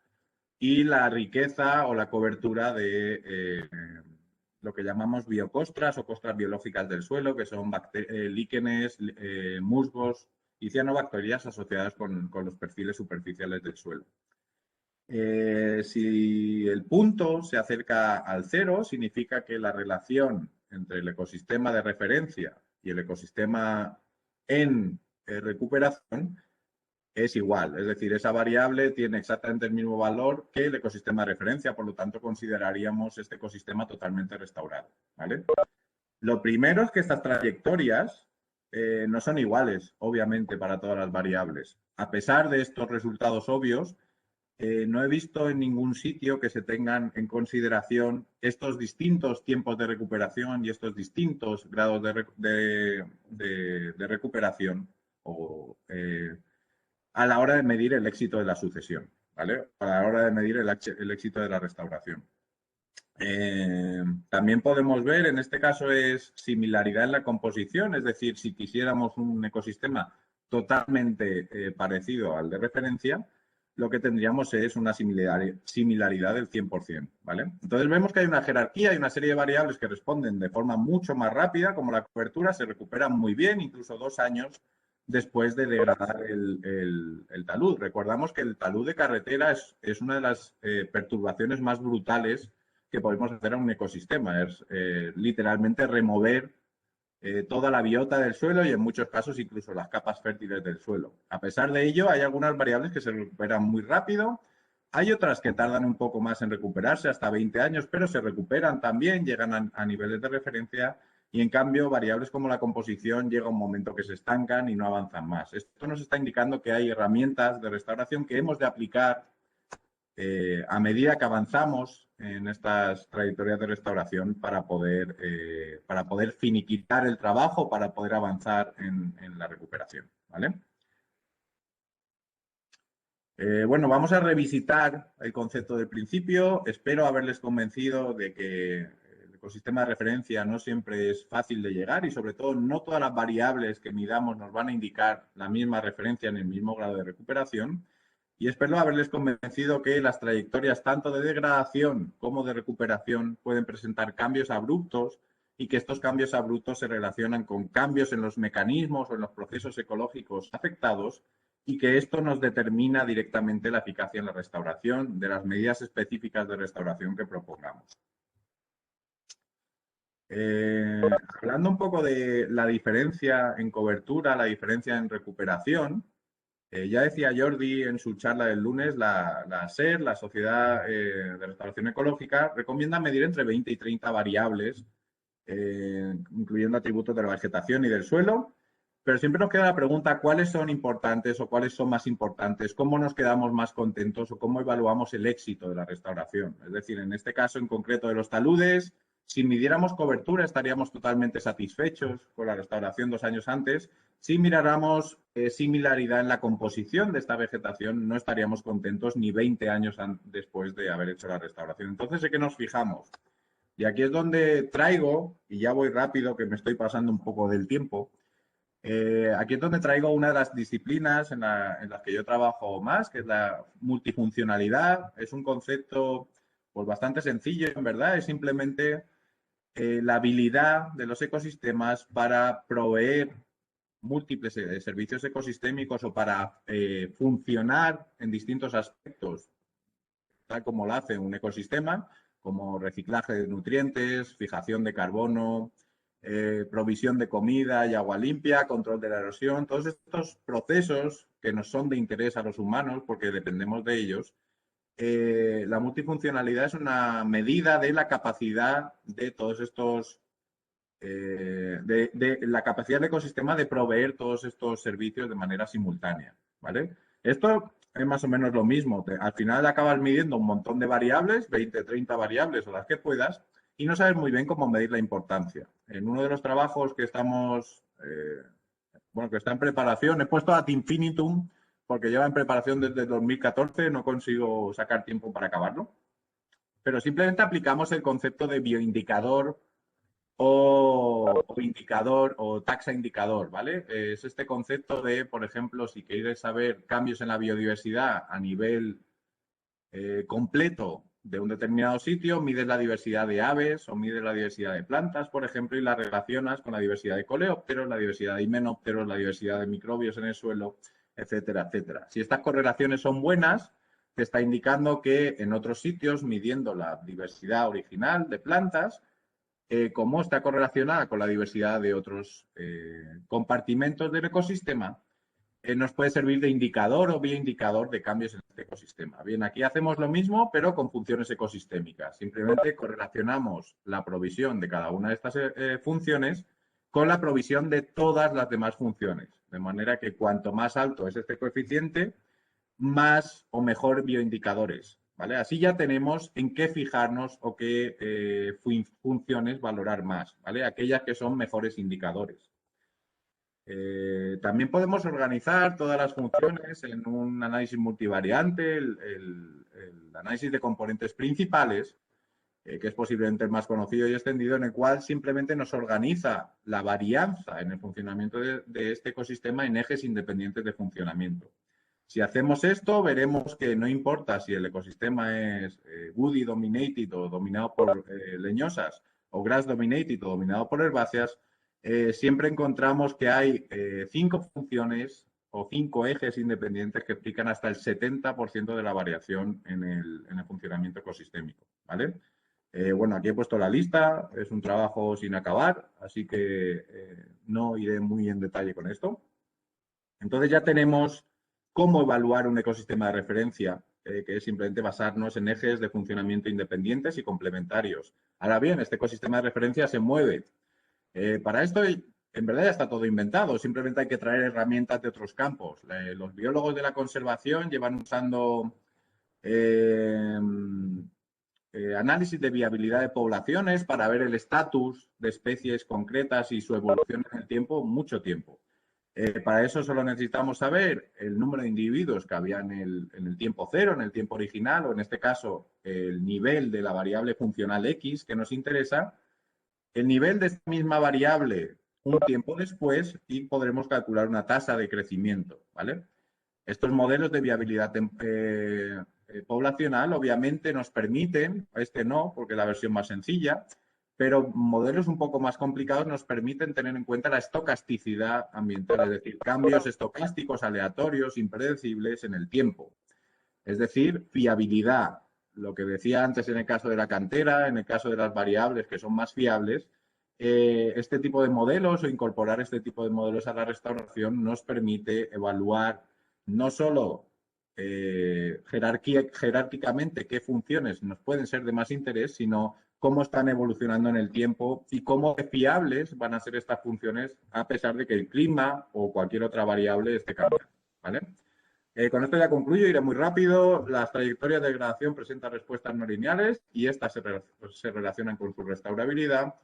y la riqueza o la cobertura de lo que llamamos biocostras o costras biológicas del suelo, que son líquenes, musgos y cianobacterias asociadas con los perfiles superficiales del suelo. Si el punto se acerca al 0, significa que la relación entre el ecosistema de referencia y el ecosistema en recuperación es igual. Es decir, esa variable tiene exactamente el mismo valor que el ecosistema de referencia, por lo tanto consideraríamos este ecosistema totalmente restaurado. ¿Vale? Lo primero es que estas trayectorias no son iguales, obviamente, para todas las variables. A pesar de estos resultados obvios, no he visto en ningún sitio que se tengan en consideración estos distintos tiempos de recuperación y estos distintos grados de recuperación a la hora de medir el éxito de la sucesión, ¿vale? A la hora de medir el éxito de la restauración. También podemos ver, en este caso es similaridad en la composición, es decir, si quisiéramos un ecosistema totalmente parecido al de referencia, lo que tendríamos es una similaridad del 100%, ¿vale? Entonces vemos que hay una jerarquía y una serie de variables que responden de forma mucho más rápida, como la cobertura, se recuperan muy bien, incluso 2 años después de degradar el talud. Recordamos que el talud de carretera es una de las perturbaciones más brutales que podemos hacer a un ecosistema. Es literalmente remover toda la biota del suelo y en muchos casos incluso las capas fértiles del suelo. A pesar de ello, hay algunas variables que se recuperan muy rápido, hay otras que tardan un poco más en recuperarse, hasta 20 años, pero se recuperan también, llegan a niveles de referencia y en cambio variables como la composición llega un momento que se estancan y no avanzan más. Esto nos está indicando que hay herramientas de restauración que hemos de aplicar a medida que avanzamos en estas trayectorias de restauración para poder finiquitar el trabajo, para poder avanzar en la recuperación, ¿vale? Bueno, vamos a revisitar el concepto del principio. Espero haberles convencido de que el ecosistema de referencia no siempre es fácil de llegar y sobre todo no todas las variables que midamos nos van a indicar la misma referencia en el mismo grado de recuperación. Y espero haberles convencido que las trayectorias tanto de degradación como de recuperación pueden presentar cambios abruptos y que estos cambios abruptos se relacionan con cambios en los mecanismos o en los procesos ecológicos afectados y que esto nos determina directamente la eficacia en la restauración de las medidas específicas de restauración que propongamos. Hablando un poco de la diferencia en cobertura, la diferencia en recuperación, ya decía Jordi en su charla del lunes, la SER, la Sociedad de Restauración Ecológica, recomienda medir entre 20 y 30 variables, incluyendo atributos de la vegetación y del suelo, pero siempre nos queda la pregunta, ¿cuáles son importantes o cuáles son más importantes? ¿Cómo nos quedamos más contentos o cómo evaluamos el éxito de la restauración? Es decir, en este caso en concreto de los taludes, si midiéramos cobertura estaríamos totalmente satisfechos con la restauración 2 años antes. Si miráramos similaridad en la composición de esta vegetación, no estaríamos contentos ni 20 años después de haber hecho la restauración. Entonces, ¿en qué nos fijamos? Y aquí es donde traigo, y ya voy rápido, que me estoy pasando un poco del tiempo, aquí es donde traigo una de las disciplinas en las que yo trabajo más, que es la multifuncionalidad. Es un concepto pues, bastante sencillo, en verdad, es simplemente la habilidad de los ecosistemas para proveer múltiples servicios ecosistémicos o para funcionar en distintos aspectos, tal como lo hace un ecosistema, como reciclaje de nutrientes, fijación de carbono, provisión de comida y agua limpia, control de la erosión, todos estos procesos que nos son de interés a los humanos porque dependemos de ellos. La multifuncionalidad es una medida de la capacidad de todos estos, de la capacidad del ecosistema de proveer todos estos servicios de manera simultánea, ¿vale? Esto es más o menos lo mismo. Al final acabas midiendo un montón de variables, 20, 30 variables o las que puedas, y no sabes muy bien cómo medir la importancia. En uno de los trabajos que estamos, que está en preparación, he puesto ad infinitum porque lleva en preparación desde 2014, no consigo sacar tiempo para acabarlo, pero simplemente aplicamos el concepto de bioindicador o indicador o taxa indicador, ¿vale? Es este concepto de, por ejemplo, si quieres saber cambios en la biodiversidad a nivel completo de un determinado sitio, mides la diversidad de aves o mides la diversidad de plantas, por ejemplo, y la relacionas con la diversidad de coleópteros, la diversidad de himenópteros, la diversidad de microbios en el suelo, etcétera, etcétera. Si estas correlaciones son buenas, te está indicando que en otros sitios, midiendo la diversidad original de plantas, cómo está correlacionada con la diversidad de otros compartimentos del ecosistema, nos puede servir de indicador o bioindicador de cambios en este ecosistema. Bien, aquí hacemos lo mismo, pero con funciones ecosistémicas. Simplemente correlacionamos la provisión de cada una de estas funciones con la provisión de todas las demás funciones. De manera que cuanto más alto es este coeficiente, más o mejor bioindicadores, ¿vale? Así ya tenemos en qué fijarnos o qué funciones valorar más, ¿vale? Aquellas que son mejores indicadores. También podemos organizar todas las funciones en un análisis multivariante, el análisis de componentes principales, que es posiblemente el más conocido y extendido, en el cual simplemente nos organiza la varianza en el funcionamiento de este ecosistema en ejes independientes de funcionamiento. Si hacemos esto, veremos que no importa si el ecosistema es woody dominated o dominado por leñosas, o grass dominated o dominado por herbáceas, siempre encontramos que hay 5 funciones o 5 ejes independientes que explican hasta el 70% de la variación en el funcionamiento ecosistémico, ¿vale? Bueno, aquí he puesto la lista, es un trabajo sin acabar, así que no iré muy en detalle con esto. Entonces ya tenemos cómo evaluar un ecosistema de referencia, que es simplemente basarnos en ejes de funcionamiento independientes y complementarios. Ahora bien, este ecosistema de referencia se mueve. Para esto, en verdad, ya está todo inventado. Simplemente hay que traer herramientas de otros campos. Los biólogos de la conservación llevan usando análisis de viabilidad de poblaciones para ver el estatus de especies concretas y su evolución en el tiempo, mucho tiempo. Para eso solo necesitamos saber el número de individuos que había en el tiempo cero, en el tiempo original, o en este caso el nivel de la variable funcional X que nos interesa, el nivel de esta misma variable un tiempo después y podremos calcular una tasa de crecimiento, ¿vale? Estos modelos de viabilidad poblacional obviamente nos permiten, este no, porque es la versión más sencilla, pero modelos un poco más complicados nos permiten tener en cuenta la estocasticidad ambiental, es decir, cambios estocásticos aleatorios, impredecibles en el tiempo. Es decir, fiabilidad, lo que decía antes en el caso de la cantera, en el caso de las variables que son más fiables, este tipo de modelos o incorporar este tipo de modelos a la restauración nos permite evaluar no solo jerárquicamente qué funciones nos pueden ser de más interés, sino cómo están evolucionando en el tiempo y cómo fiables van a ser estas funciones a pesar de que el clima o cualquier otra variable esté cambiando, ¿vale? Con esto ya concluyo, iré muy rápido. Las trayectorias de degradación presentan respuestas no lineales y estas se relacionan con su restaurabilidad.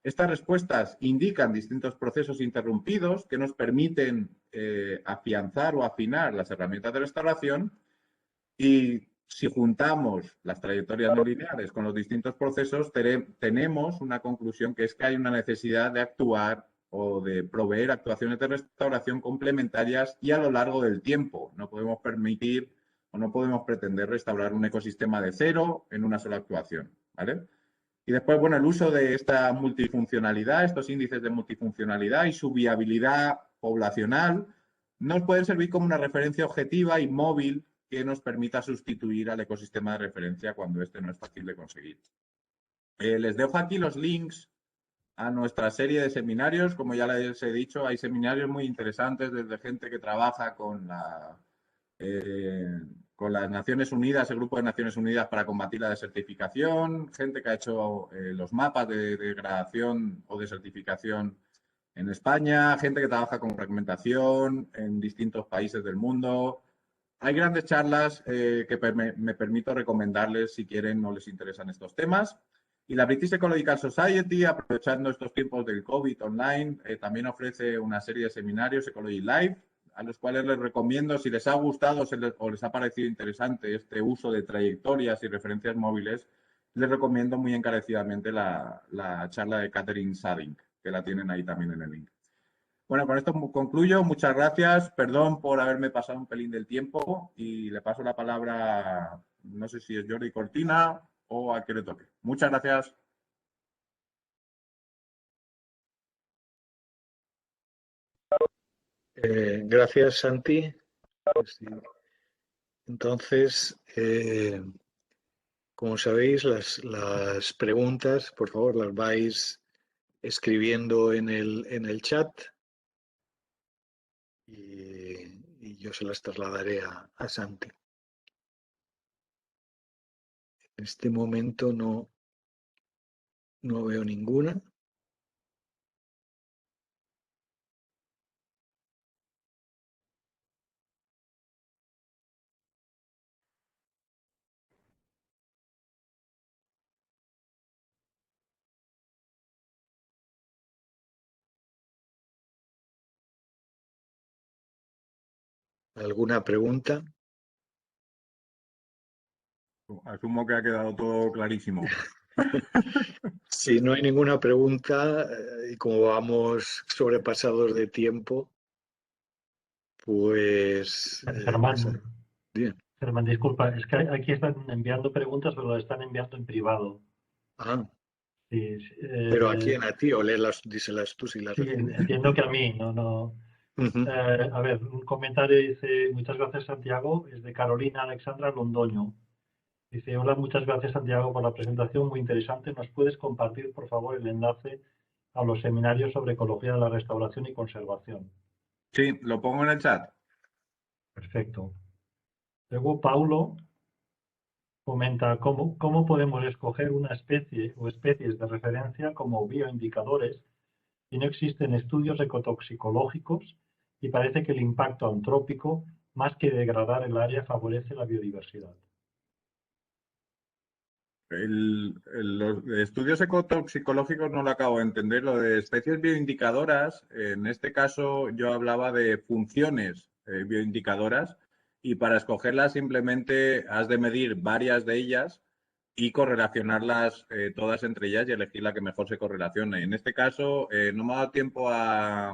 Estas respuestas indican distintos procesos interrumpidos que nos permiten afianzar o afinar las herramientas de restauración, y si juntamos las trayectorias no lineales con los distintos procesos, tenemos una conclusión, que es que hay una necesidad de actuar o de proveer actuaciones de restauración complementarias y a lo largo del tiempo. No podemos permitir o no podemos pretender restaurar un ecosistema de cero en una sola actuación, ¿vale? Y después, bueno, el uso de esta multifuncionalidad, estos índices de multifuncionalidad y su viabilidad poblacional nos pueden servir como una referencia objetiva y móvil que nos permita sustituir al ecosistema de referencia cuando este no es fácil de conseguir. Les dejo aquí los links a nuestra serie de seminarios. Como ya les he dicho, hay seminarios muy interesantes desde gente que trabaja con las Naciones Unidas, el Grupo de Naciones Unidas para combatir la desertificación, gente que ha hecho los mapas de degradación o desertificación en España, gente que trabaja con fragmentación en distintos países del mundo. Hay grandes charlas que me permito recomendarles si quieren o les interesan estos temas. Y la British Ecological Society, aprovechando estos tiempos del COVID online, también ofrece una serie de seminarios Ecology Live, a los cuales les recomiendo, si les ha gustado o les ha parecido interesante este uso de trayectorias y referencias móviles, les recomiendo muy encarecidamente la charla de Catherine Sading, que la tienen ahí también en el link. Bueno, con esto concluyo. Muchas gracias. Perdón por haberme pasado un pelín del tiempo y le paso la palabra, no sé si es Jordi Cortina o a que le toque. Muchas gracias. Gracias, Santi. Sí. Entonces, como sabéis, las preguntas, por favor, las vais escribiendo en el chat y yo se las trasladaré a Santi. En este momento no veo ninguna. ¿Alguna pregunta? Asumo que ha quedado todo clarísimo. Si no hay ninguna pregunta, y como vamos sobrepasados de tiempo, pues bien. Germán, disculpa, es que aquí están enviando preguntas, pero las están enviando en privado. Ah, Sí, pero ¿a quién? ¿A ti? ¿O díselas tú si las sí, recibes? entiendo que a mí, no. Ujú. A ver, un comentario dice, muchas gracias Santiago, es de Carolina Alexandra Londoño. Dice, hola, muchas gracias Santiago por la presentación, muy interesante. ¿Nos puedes compartir, por favor, el enlace a los seminarios sobre ecología de la restauración y conservación? Sí, lo pongo en el chat. Perfecto. Luego Paulo comenta cómo podemos escoger una especie o especies de referencia como bioindicadores si no existen estudios ecotoxicológicos y parece que el impacto antrópico, más que degradar el área, favorece la biodiversidad. Los estudios ecotoxicológicos no lo acabo de entender. Lo de especies bioindicadoras, en este caso yo hablaba de funciones bioindicadoras y para escogerlas simplemente has de medir varias de ellas y correlacionarlas todas entre ellas y elegir la que mejor se correlacione. En este caso no me ha dado tiempo a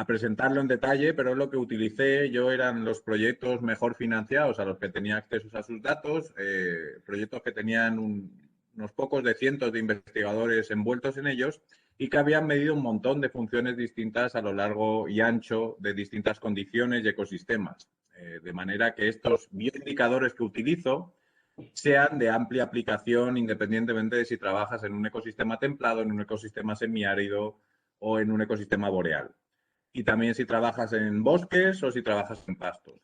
presentarlo en detalle, pero lo que utilicé yo eran los proyectos mejor financiados a los que tenía acceso a sus datos, proyectos que tenían unos pocos de cientos de investigadores envueltos en ellos y que habían medido un montón de funciones distintas a lo largo y ancho de distintas condiciones y ecosistemas. De manera que estos bioindicadores que utilizo sean de amplia aplicación independientemente de si trabajas en un ecosistema templado, en un ecosistema semiárido o en un ecosistema boreal y también si trabajas en bosques o si trabajas en pastos.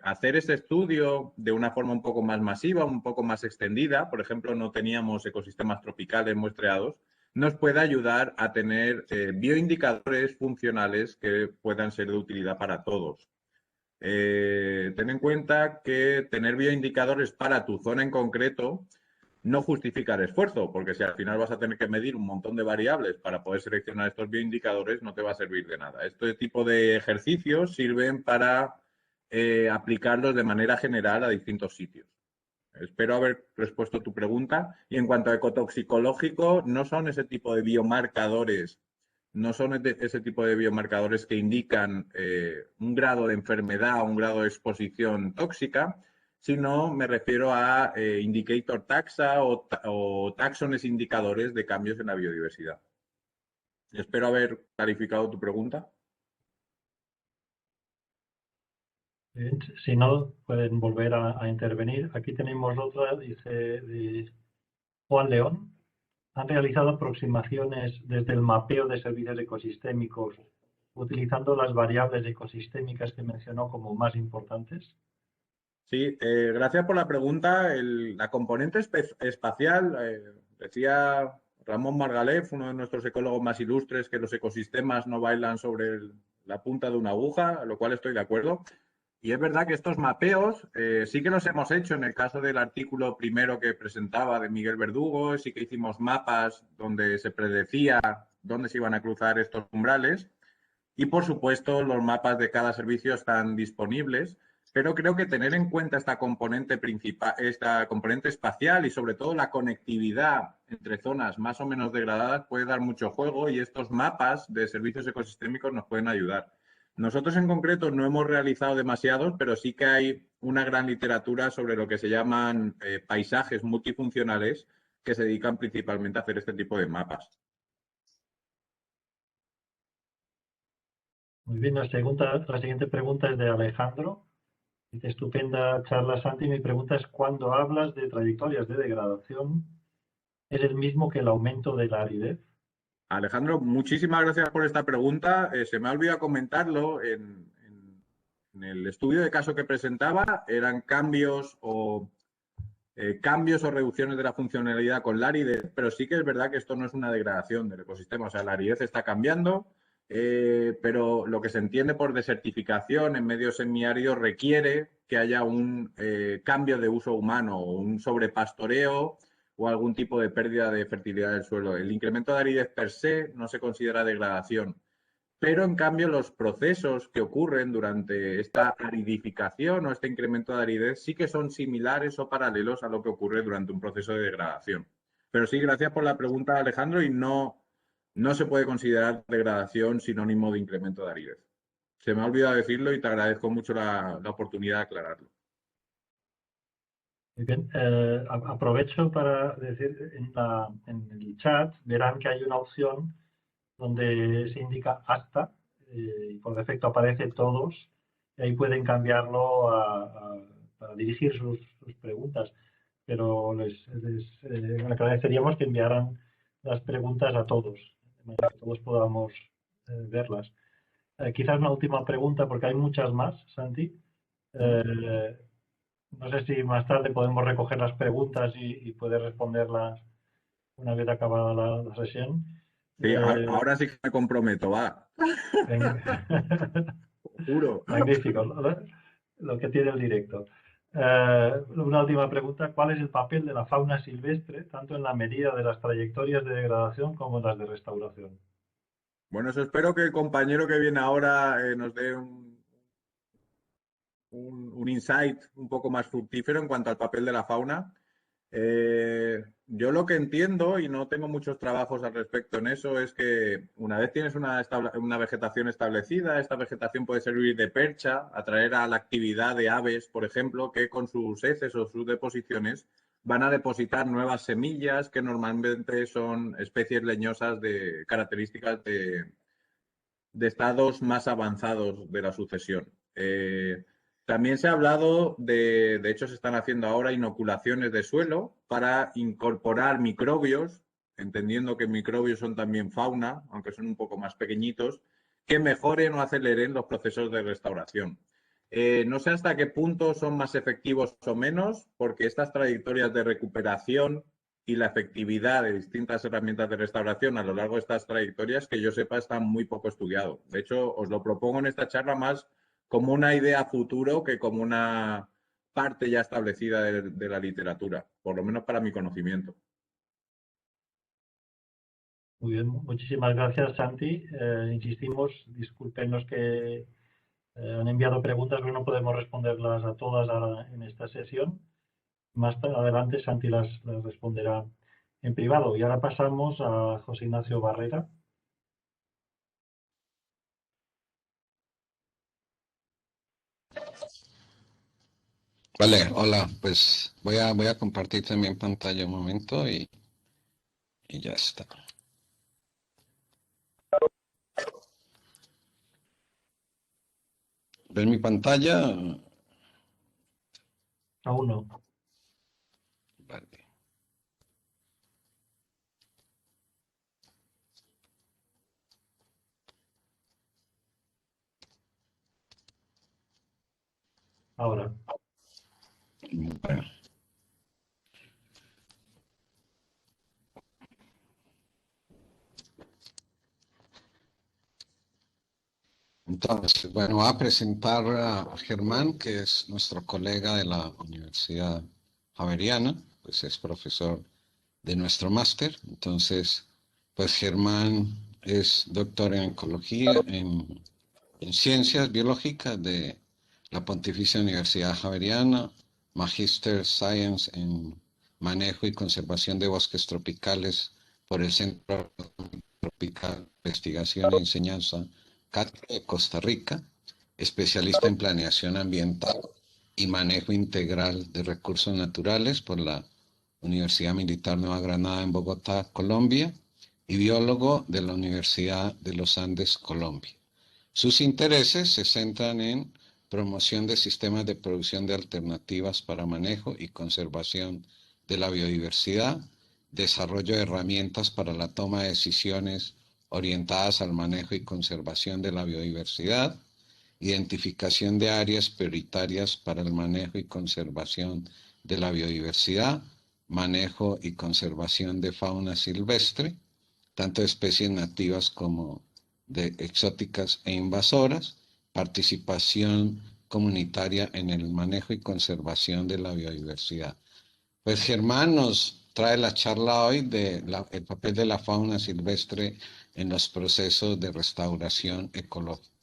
Hacer este estudio de una forma un poco más masiva, un poco más extendida, por ejemplo, no teníamos ecosistemas tropicales muestreados, nos puede ayudar a tener bioindicadores funcionales que puedan ser de utilidad para todos. Ten en cuenta que tener bioindicadores para tu zona en concreto no justifica el esfuerzo, porque si al final vas a tener que medir un montón de variables para poder seleccionar estos bioindicadores, no te va a servir de nada. Este tipo de ejercicios sirven para aplicarlos de manera general a distintos sitios. Espero haber respuesto tu pregunta. Y en cuanto a ecotoxicológico, no son ese tipo de biomarcadores, no son ese tipo de biomarcadores que indican un grado de enfermedad o un grado de exposición tóxica, sino me refiero a indicator taxa o taxones indicadores de cambios en la biodiversidad. Espero haber clarificado tu pregunta. Si no, pueden volver a intervenir. Aquí tenemos otra, dice de Juan León. Han realizado aproximaciones desde el mapeo de servicios ecosistémicos utilizando las variables ecosistémicas que mencionó como más importantes. Sí, gracias por la pregunta. La componente espacial, decía Ramón Margalef, uno de nuestros ecólogos más ilustres, que los ecosistemas no bailan sobre la punta de una aguja, a lo cual estoy de acuerdo. Y es verdad que estos mapeos sí que los hemos hecho en el caso del artículo primero que presentaba de Miguel Verdugo, sí que hicimos mapas donde se predecía dónde se iban a cruzar estos umbrales. Y por supuesto, los mapas de cada servicio están disponibles, pero creo que tener en cuenta esta componente principal, esta componente espacial y sobre todo la conectividad entre zonas más o menos degradadas puede dar mucho juego y estos mapas de servicios ecosistémicos nos pueden ayudar. Nosotros en concreto no hemos realizado demasiados, pero sí que hay una gran literatura sobre lo que se llaman paisajes multifuncionales que se dedican principalmente a hacer este tipo de mapas. Muy bien, la siguiente pregunta es de Alejandro. Dice, estupenda charla, Santi. Mi pregunta es, ¿cuándo hablas de trayectorias de degradación, es el mismo que el aumento de la aridez? Alejandro, muchísimas gracias por esta pregunta. Se me ha olvidado comentarlo en el estudio de caso que presentaba. Eran cambios o reducciones de la funcionalidad con la aridez, pero sí que es verdad que esto no es una degradación del ecosistema. O sea, la aridez está cambiando, pero lo que se entiende por desertificación en medio semiárido requiere que haya un cambio de uso humano o un sobrepastoreo o algún tipo de pérdida de fertilidad del suelo. El incremento de aridez per se no se considera degradación. pero en cambio los procesos que ocurren durante esta aridificación o este incremento de aridez sí que son similares o paralelos a lo que ocurre durante un proceso de degradación. Pero sí, gracias por la pregunta, Alejandro, y no se puede considerar degradación sinónimo de incremento de aridez. Se me ha olvidado decirlo y te agradezco mucho la oportunidad de aclararlo. Muy bien. Aprovecho para decir, en el chat verán que hay una opción donde se indica hasta y por defecto aparece todos y ahí pueden cambiarlo para dirigir sus preguntas. Pero les agradeceríamos que enviaran las preguntas a todos, de manera que todos podamos verlas. Quizás una última pregunta, porque hay muchas más, Santi. No sé si más tarde podemos recoger las preguntas y poder responderlas una vez acabada la sesión. Sí, ahora sí que me comprometo, va. Juro. Magnífico, lo que tiene el directo. Una última pregunta. ¿Cuál es el papel de la fauna silvestre, tanto en la medida de las trayectorias de degradación como en las de restauración? Bueno, eso espero que el compañero que viene ahora nos dé un insight un poco más fructífero en cuanto al papel de la fauna. Yo lo que entiendo, y no tengo muchos trabajos al respecto en eso, es que una vez tienes una vegetación establecida, esta vegetación puede servir de percha, atraer a la actividad de aves, por ejemplo, que con sus heces o sus deposiciones van a depositar nuevas semillas que normalmente son especies leñosas de características de estados más avanzados de la sucesión. También se ha hablado de hecho se están haciendo ahora inoculaciones de suelo para incorporar microbios, entendiendo que microbios son también fauna, aunque son un poco más pequeñitos, que mejoren o aceleren los procesos de restauración. No sé hasta qué punto son más efectivos o menos, porque estas trayectorias de recuperación y la efectividad de distintas herramientas de restauración a lo largo de estas trayectorias, que yo sepa, está muy poco estudiado. De hecho, os lo propongo en esta charla más como una idea futuro que como una parte ya establecida de la literatura, por lo menos para mi conocimiento. Muy bien, muchísimas gracias, Santi. Insistimos, disculpen los que han enviado preguntas, pero no podemos responderlas a todas ahora en esta sesión. Más adelante Santi las responderá en privado. Y ahora pasamos a José Ignacio Barrera. Vale, hola, pues voy a compartir también pantalla un momento y ya está. ¿Ven mi pantalla? Aún no. Vale. Ahora. Bueno. Entonces, bueno, voy a presentar a Germán, que es nuestro colega de la Universidad Javeriana, pues es profesor de nuestro máster. Entonces, pues Germán es doctor en oncología, en ciencias biológicas de la Pontificia Universidad Javeriana, Magister Science en manejo y conservación de bosques tropicales por el Centro Tropical de Investigación e Enseñanza de Costa Rica, especialista en planeación ambiental y manejo integral de recursos naturales por la Universidad Militar Nueva Granada en Bogotá, Colombia, y biólogo de la Universidad de los Andes, Colombia. Sus intereses se centran en promoción de sistemas de producción de alternativas para manejo y conservación de la biodiversidad, desarrollo de herramientas para la toma de decisiones orientadas al manejo y conservación de la biodiversidad, identificación de áreas prioritarias para el manejo y conservación de la biodiversidad, manejo y conservación de fauna silvestre, tanto de especies nativas como de exóticas e invasoras, participación comunitaria en el manejo y conservación de la biodiversidad. Pues Germán nos trae la charla hoy de el papel de la fauna silvestre en los procesos de restauración ecológica.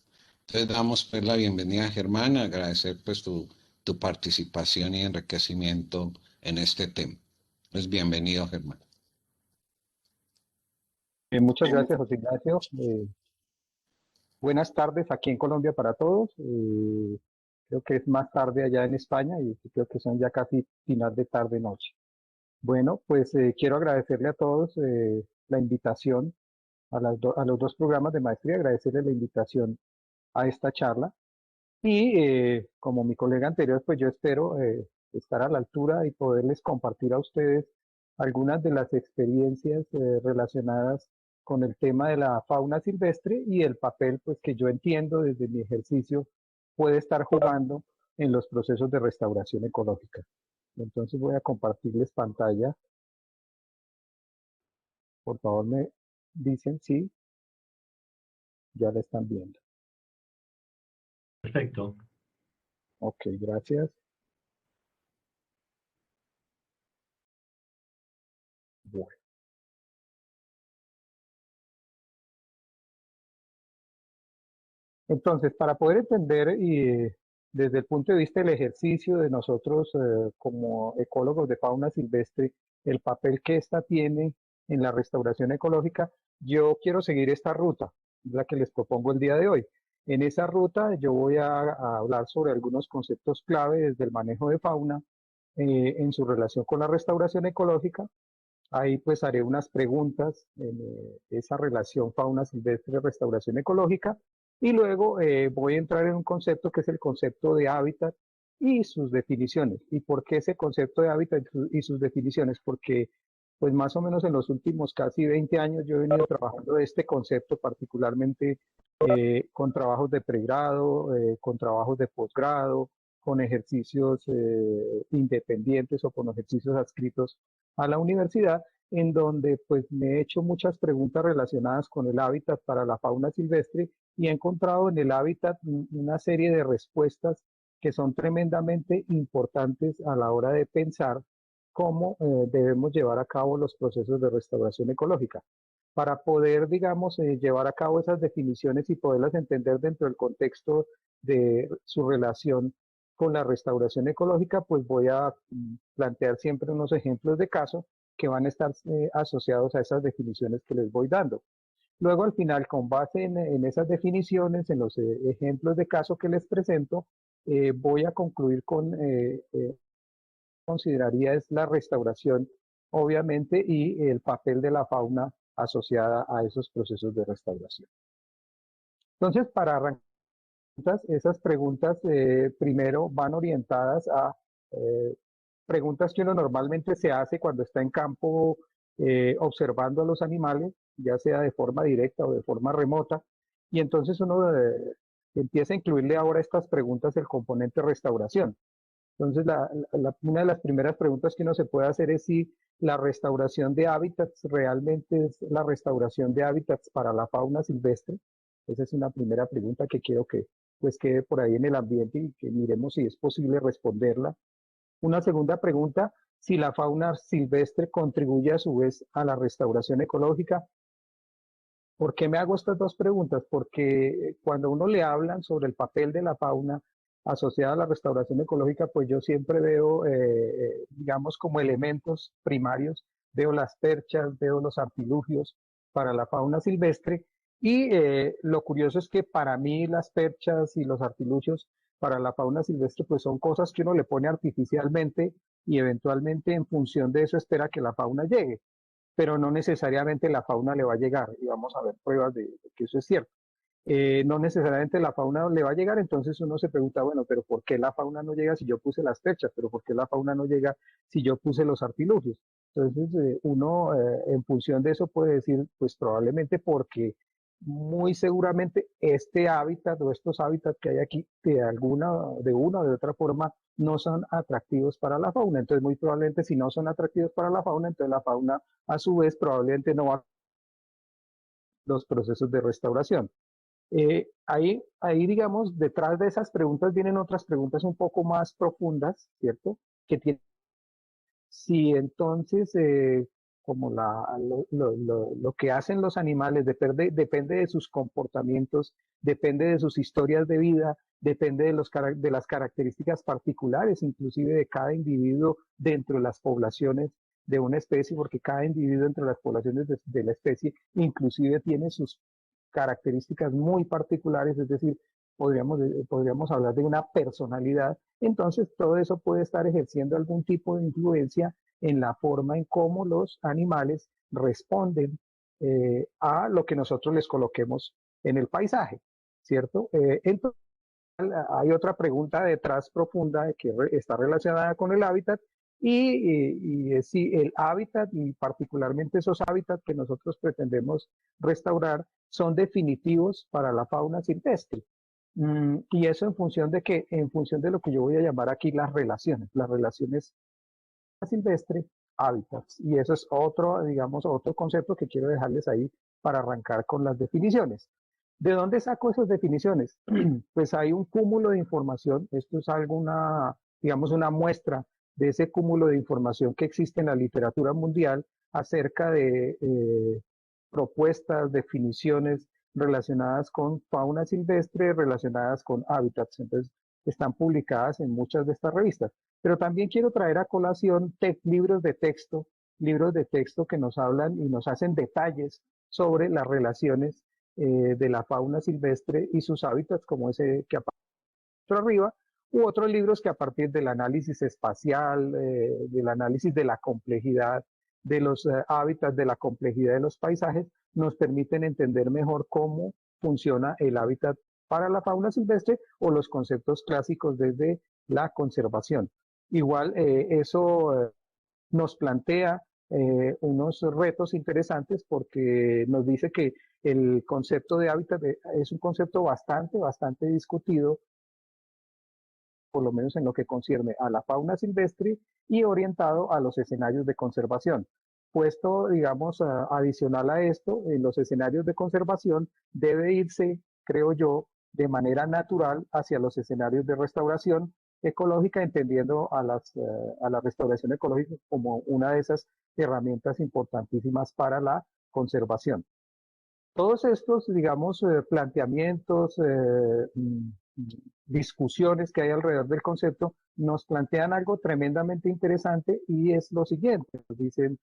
Entonces damos pues la bienvenida a Germán, agradecer pues tu participación y enriquecimiento en este tema. Pues bienvenido, Germán. Muchas gracias, José Ignacio. Buenas tardes aquí en Colombia para todos. Creo que es más tarde allá en España y creo que son ya casi final de tarde-noche. Bueno, pues quiero agradecerle a todos la invitación a los dos programas de maestría, agradecerle la invitación a esta charla. Y como mi colega anterior, pues yo espero estar a la altura y poderles compartir a ustedes algunas de las experiencias relacionadas con el tema de la fauna silvestre y el papel pues que yo entiendo desde mi ejercicio puede estar jugando en los procesos de restauración ecológica. Entonces voy a compartirles pantalla. Por favor me dicen si ya la están viendo. Perfecto. Ok, gracias. Bueno. Entonces, para poder entender y desde el punto de vista del ejercicio de nosotros como ecólogos de fauna silvestre, el papel que ésta tiene en la restauración ecológica, yo quiero seguir esta ruta, la que les propongo el día de hoy. En esa ruta yo voy a hablar sobre algunos conceptos clave desde el manejo de fauna en su relación con la restauración ecológica. Ahí pues haré unas preguntas en esa relación fauna silvestre restauración ecológica y luego voy a entrar en un concepto que es el concepto de hábitat y sus definiciones. ¿Y por qué ese concepto de hábitat y sus definiciones? Porque pues más o menos en los últimos casi 20 años yo he venido trabajando de este concepto particularmente con trabajos de pregrado, con trabajos de posgrado, con ejercicios independientes o con ejercicios adscritos a la universidad, en donde pues me he hecho muchas preguntas relacionadas con el hábitat para la fauna silvestre y he encontrado en el hábitat una serie de respuestas que son tremendamente importantes a la hora de pensar cómo debemos llevar a cabo los procesos de restauración ecológica. Para poder, digamos, llevar a cabo esas definiciones y poderlas entender dentro del contexto de su relación con la restauración ecológica, pues voy a plantear siempre unos ejemplos de caso que van a estar asociados a esas definiciones que les voy dando. Luego, al final, con base en esas definiciones, en los ejemplos de caso que les presento, voy a concluir con, consideraría es la restauración, obviamente, y el papel de la fauna asociada a esos procesos de restauración. Entonces, para arrancar, esas preguntas primero van orientadas a preguntas que uno normalmente se hace cuando está en campo observando a los animales, ya sea de forma directa o de forma remota, y entonces uno empieza a incluirle ahora a estas preguntas el componente restauración. Entonces, una de las primeras preguntas que uno se puede hacer es si la restauración de hábitats realmente es la restauración de hábitats para la fauna silvestre. Esa es una primera pregunta que quiero que pues quede por ahí en el ambiente y que miremos si es posible responderla. Una segunda pregunta, si la fauna silvestre contribuye a su vez a la restauración ecológica. ¿Por qué me hago estas dos preguntas? Porque cuando uno le hablan sobre el papel de la fauna asociada a la restauración ecológica, pues yo siempre veo, digamos, como elementos primarios, veo las perchas, veo los artilugios para la fauna silvestre, y lo curioso es que para mí las perchas y los artilugios para la fauna silvestre pues son cosas que uno le pone artificialmente y eventualmente en función de eso espera que la fauna llegue, pero no necesariamente la fauna le va a llegar, y vamos a ver pruebas de que eso es cierto. No necesariamente la fauna le va a llegar, entonces uno se pregunta, bueno, pero ¿por qué la fauna no llega si yo puse las perchas? ¿Pero por qué la fauna no llega si yo puse los artilugios? Entonces uno en función de eso puede decir, pues probablemente porque muy seguramente este hábitat o estos hábitats que hay aquí de una o de otra forma no son atractivos para la fauna. Entonces muy probablemente si no son atractivos para la fauna, entonces la fauna a su vez probablemente no va a los procesos de restauración. Ahí, digamos, detrás de esas preguntas vienen otras preguntas un poco más profundas, ¿cierto? Que tienen, si entonces, como lo que hacen los animales depende de sus comportamientos, depende de sus historias de vida, depende de las características particulares, inclusive de cada individuo dentro de las poblaciones de una especie, porque cada individuo entre las poblaciones de la especie inclusive tiene sus características muy particulares, es decir, podríamos hablar de una personalidad. Entonces todo eso puede estar ejerciendo algún tipo de influencia en la forma en cómo los animales responden a lo que nosotros les coloquemos en el paisaje, ¿cierto? Entonces hay otra pregunta detrás profunda que está relacionada con el hábitat y es si el hábitat y particularmente esos hábitats que nosotros pretendemos restaurar son definitivos para la fauna silvestre. Y eso en función de que, en función de lo que yo voy a llamar aquí las relaciones silvestre, hábitats. Y eso es otro, digamos, otro concepto que quiero dejarles ahí para arrancar con las definiciones. ¿De dónde saco esas definiciones? Pues hay un cúmulo de información, esto es digamos, una muestra de ese cúmulo de información que existe en la literatura mundial acerca de propuestas, definiciones relacionadas con fauna silvestre, relacionadas con hábitats. Entonces, están publicadas en muchas de estas revistas. Pero también quiero traer a colación libros de texto que nos hablan y nos hacen detalles sobre las relaciones de la fauna silvestre y sus hábitats, como ese que aparece arriba, u otros libros que a partir del análisis espacial, del análisis de la complejidad de los hábitats, de la complejidad de los paisajes, nos permiten entender mejor cómo funciona el hábitat para la fauna silvestre o los conceptos clásicos desde la conservación. Igual eso nos plantea unos retos interesantes porque nos dice que el concepto de hábitat es un concepto bastante discutido, por lo menos en lo que concierne a la fauna silvestre y orientado a los escenarios de conservación. Puesto, digamos, adicional a esto, en los escenarios de conservación debe irse, creo yo, de manera natural hacia los escenarios de restauración ecológica, entendiendo a la restauración ecológica como una de esas herramientas importantísimas para la conservación. Todos estos, digamos, planteamientos, discusiones que hay alrededor del concepto, nos plantean algo tremendamente interesante y es lo siguiente. Nos dicen,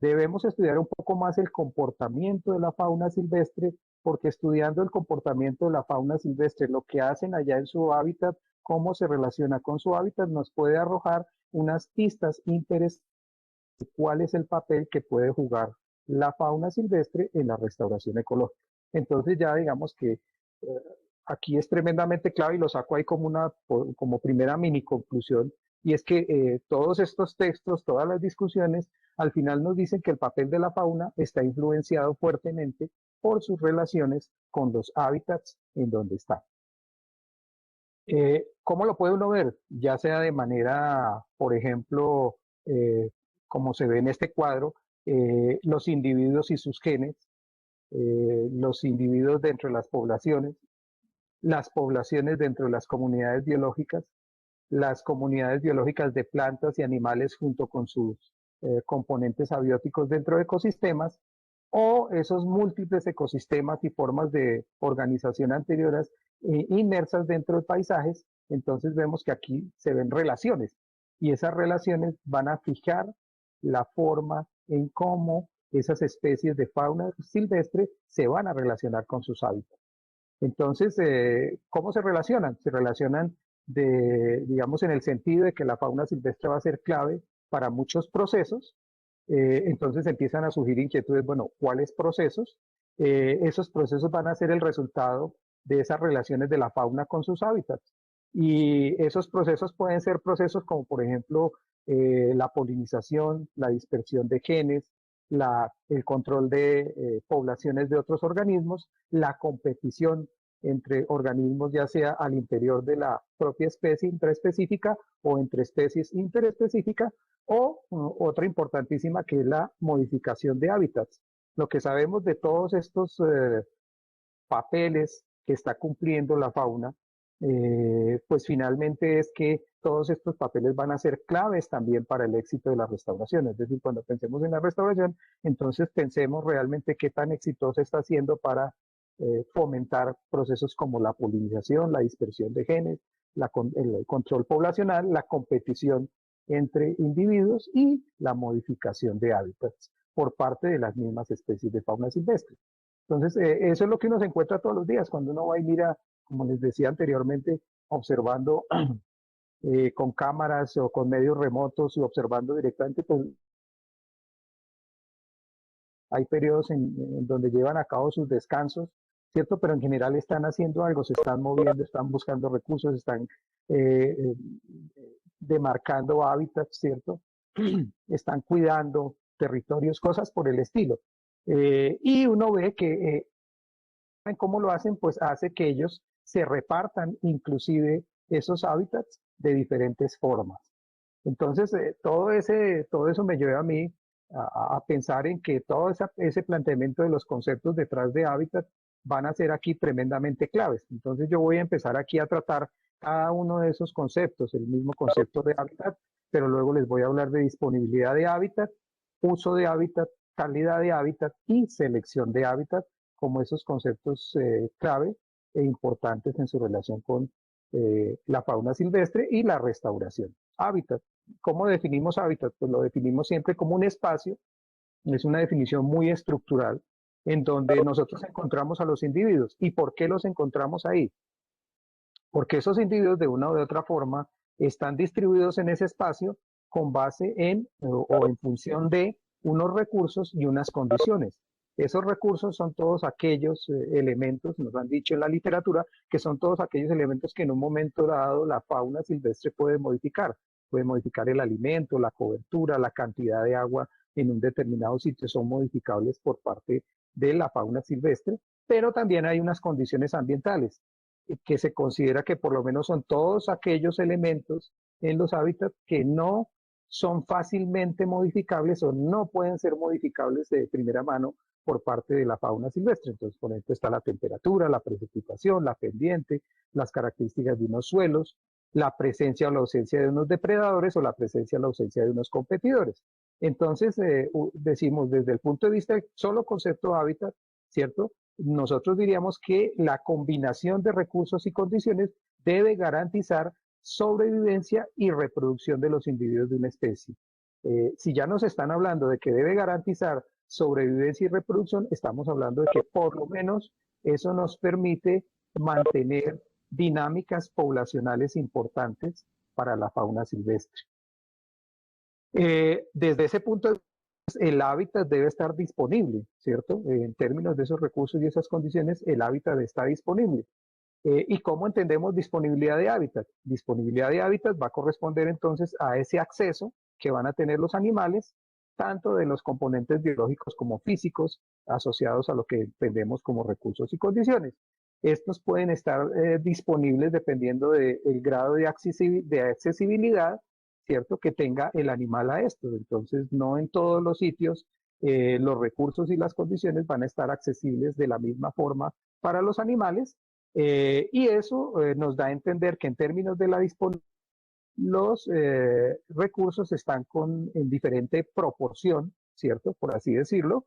debemos estudiar un poco más el comportamiento de la fauna silvestre, porque estudiando el comportamiento de la fauna silvestre, lo que hacen allá en su hábitat, cómo se relaciona con su hábitat, nos puede arrojar unas pistas interesantes de cuál es el papel que puede jugar la fauna silvestre en la restauración ecológica. Entonces ya digamos que aquí es tremendamente clave y lo saco ahí como primera mini conclusión, y es que todos estos textos, todas las discusiones, al final nos dicen que el papel de la fauna está influenciado fuertemente por sus relaciones con los hábitats en donde está. ¿Cómo lo puede uno ver? Ya sea de manera, por ejemplo, como se ve en este cuadro, los individuos y sus genes, los individuos dentro de las poblaciones dentro de las comunidades biológicas, las comunidades biológicas de plantas y animales junto con sus componentes abióticos dentro de ecosistemas, o esos múltiples ecosistemas y formas de organización anteriores inmersas dentro de paisajes. Entonces vemos que aquí se ven relaciones y esas relaciones van a fijar la forma en cómo esas especies de fauna silvestre se van a relacionar con sus hábitats. Entonces, ¿cómo se relacionan? Se relacionan digamos, en el sentido de que la fauna silvestre va a ser clave para muchos procesos. Entonces empiezan a surgir inquietudes, bueno, ¿cuáles procesos? Esos procesos van a ser el resultado de esas relaciones de la fauna con sus hábitats. Y esos procesos pueden ser procesos como, por ejemplo, la polinización, la dispersión de genes, el control de poblaciones de otros organismos, la competición entre organismos, ya sea al interior de la propia especie intraespecífica o entre especies interespecíficas, o otra importantísima que es la modificación de hábitats. Lo que sabemos de todos estos papeles que está cumpliendo la fauna pues finalmente es que todos estos papeles van a ser claves también para el éxito de la restauración. Es decir, cuando pensemos en la restauración, entonces pensemos realmente qué tan exitosa está siendo para fomentar procesos como la polinización, la dispersión de genes, el control poblacional, la competición entre individuos y la modificación de hábitats por parte de las mismas especies de fauna silvestre. Entonces, eso es lo que uno se encuentra todos los días cuando uno va y mira, como les decía anteriormente, observando con cámaras o con medios remotos y observando directamente, pues hay periodos en donde llevan a cabo sus descansos, ¿cierto? Pero en general están haciendo algo, se están moviendo, están buscando recursos, están demarcando hábitats, ¿cierto? Están cuidando territorios, cosas por el estilo. Y uno ve que cómo lo hacen, pues hace que ellos se repartan inclusive esos hábitats de diferentes formas. Entonces, todo eso me lleva a mí a pensar en que todo ese planteamiento de los conceptos detrás de hábitat van a ser aquí tremendamente claves. Entonces, yo voy a empezar aquí a tratar cada uno de esos conceptos, el mismo concepto de hábitat, pero luego les voy a hablar de disponibilidad de hábitat, uso de hábitat, calidad de hábitat y selección de hábitat como esos conceptos clave e importantes en su relación con la fauna silvestre y la restauración. Hábitat. ¿Cómo definimos hábitat? Pues lo definimos siempre como un espacio, es una definición muy estructural, en donde nosotros encontramos a los individuos. ¿Y por qué los encontramos ahí? Porque esos individuos de una u otra forma están distribuidos en ese espacio con base en o en función de unos recursos y unas condiciones. Esos recursos son todos aquellos elementos, nos han dicho en la literatura, que son todos aquellos elementos que en un momento dado la fauna silvestre puede modificar. Puede modificar el alimento, la cobertura, la cantidad de agua en un determinado sitio, son modificables por parte de la fauna silvestre, pero también hay unas condiciones ambientales que se considera que por lo menos son todos aquellos elementos en los hábitats que no son fácilmente modificables o no pueden ser modificables de primera mano por parte de la fauna silvestre. Entonces, por ejemplo, está la temperatura, la precipitación, la pendiente, las características de unos suelos, la presencia o la ausencia de unos depredadores o la presencia o la ausencia de unos competidores. Entonces, decimos desde el punto de vista del solo concepto de hábitat, ¿cierto? Nosotros diríamos que la combinación de recursos y condiciones debe garantizar sobrevivencia y reproducción de los individuos de una especie. Si ya nos están hablando de que debe garantizar sobrevivencia y reproducción, estamos hablando de que por lo menos eso nos permite mantener dinámicas poblacionales importantes para la fauna silvestre. Desde ese punto de vista, el hábitat debe estar disponible, ¿cierto? En términos de esos recursos y esas condiciones, el hábitat está disponible. ¿Y cómo entendemos disponibilidad de hábitat? Disponibilidad de hábitat va a corresponder entonces a ese acceso que van a tener los animales, tanto de los componentes biológicos como físicos, asociados a lo que entendemos como recursos y condiciones. Estos pueden estar disponibles dependiendo del grado de accesibilidad, ¿cierto?, que tenga el animal a esto. Entonces, no en todos los sitios los recursos y las condiciones van a estar accesibles de la misma forma para los animales, y eso nos da a entender que en términos de la disponibilidad, los recursos están en diferente proporción, ¿cierto?, por así decirlo,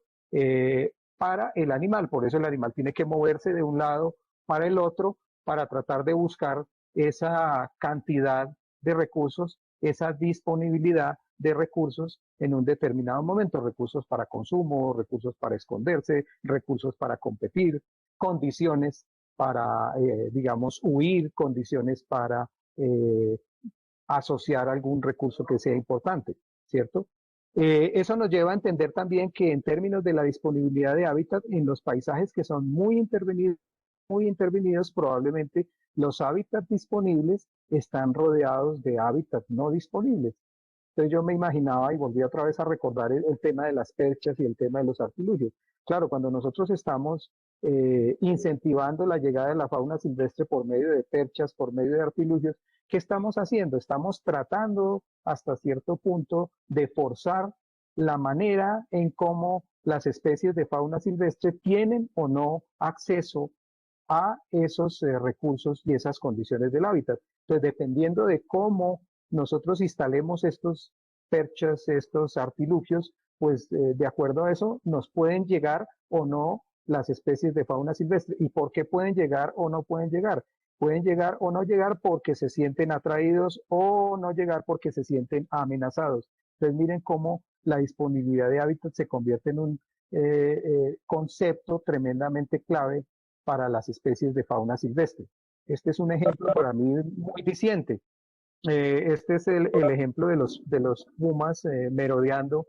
para el animal. Por eso el animal tiene que moverse de un lado para el otro para tratar de buscar esa cantidad de recursos, esa disponibilidad de recursos en un determinado momento, recursos para consumo, recursos para esconderse, recursos para competir, condiciones para, digamos, huir, condiciones para asociar algún recurso que sea importante, ¿cierto? Eso nos lleva a entender también que en términos de la disponibilidad de hábitat, en los paisajes que son muy intervenidos, probablemente los hábitats disponibles están rodeados de hábitats no disponibles. Entonces yo me imaginaba y volví otra vez a recordar el tema de las perchas y el tema de los artilugios. Claro, cuando nosotros estamos incentivando la llegada de la fauna silvestre por medio de perchas, por medio de artilugios, ¿qué estamos haciendo? Estamos tratando hasta cierto punto de forzar la manera en cómo las especies de fauna silvestre tienen o no acceso a esos recursos y esas condiciones del hábitat. Entonces, dependiendo de cómo nosotros instalemos estos perchas, estos artilugios, pues de acuerdo a eso nos pueden llegar o no las especies de fauna silvestre. ¿Y por qué pueden llegar o no pueden llegar? Pueden llegar o no llegar porque se sienten atraídos o no llegar porque se sienten amenazados. Entonces miren cómo la disponibilidad de hábitat se convierte en un concepto tremendamente clave para las especies de fauna silvestre. Este es un ejemplo para mí muy diciente. Este es el ejemplo de los pumas merodeando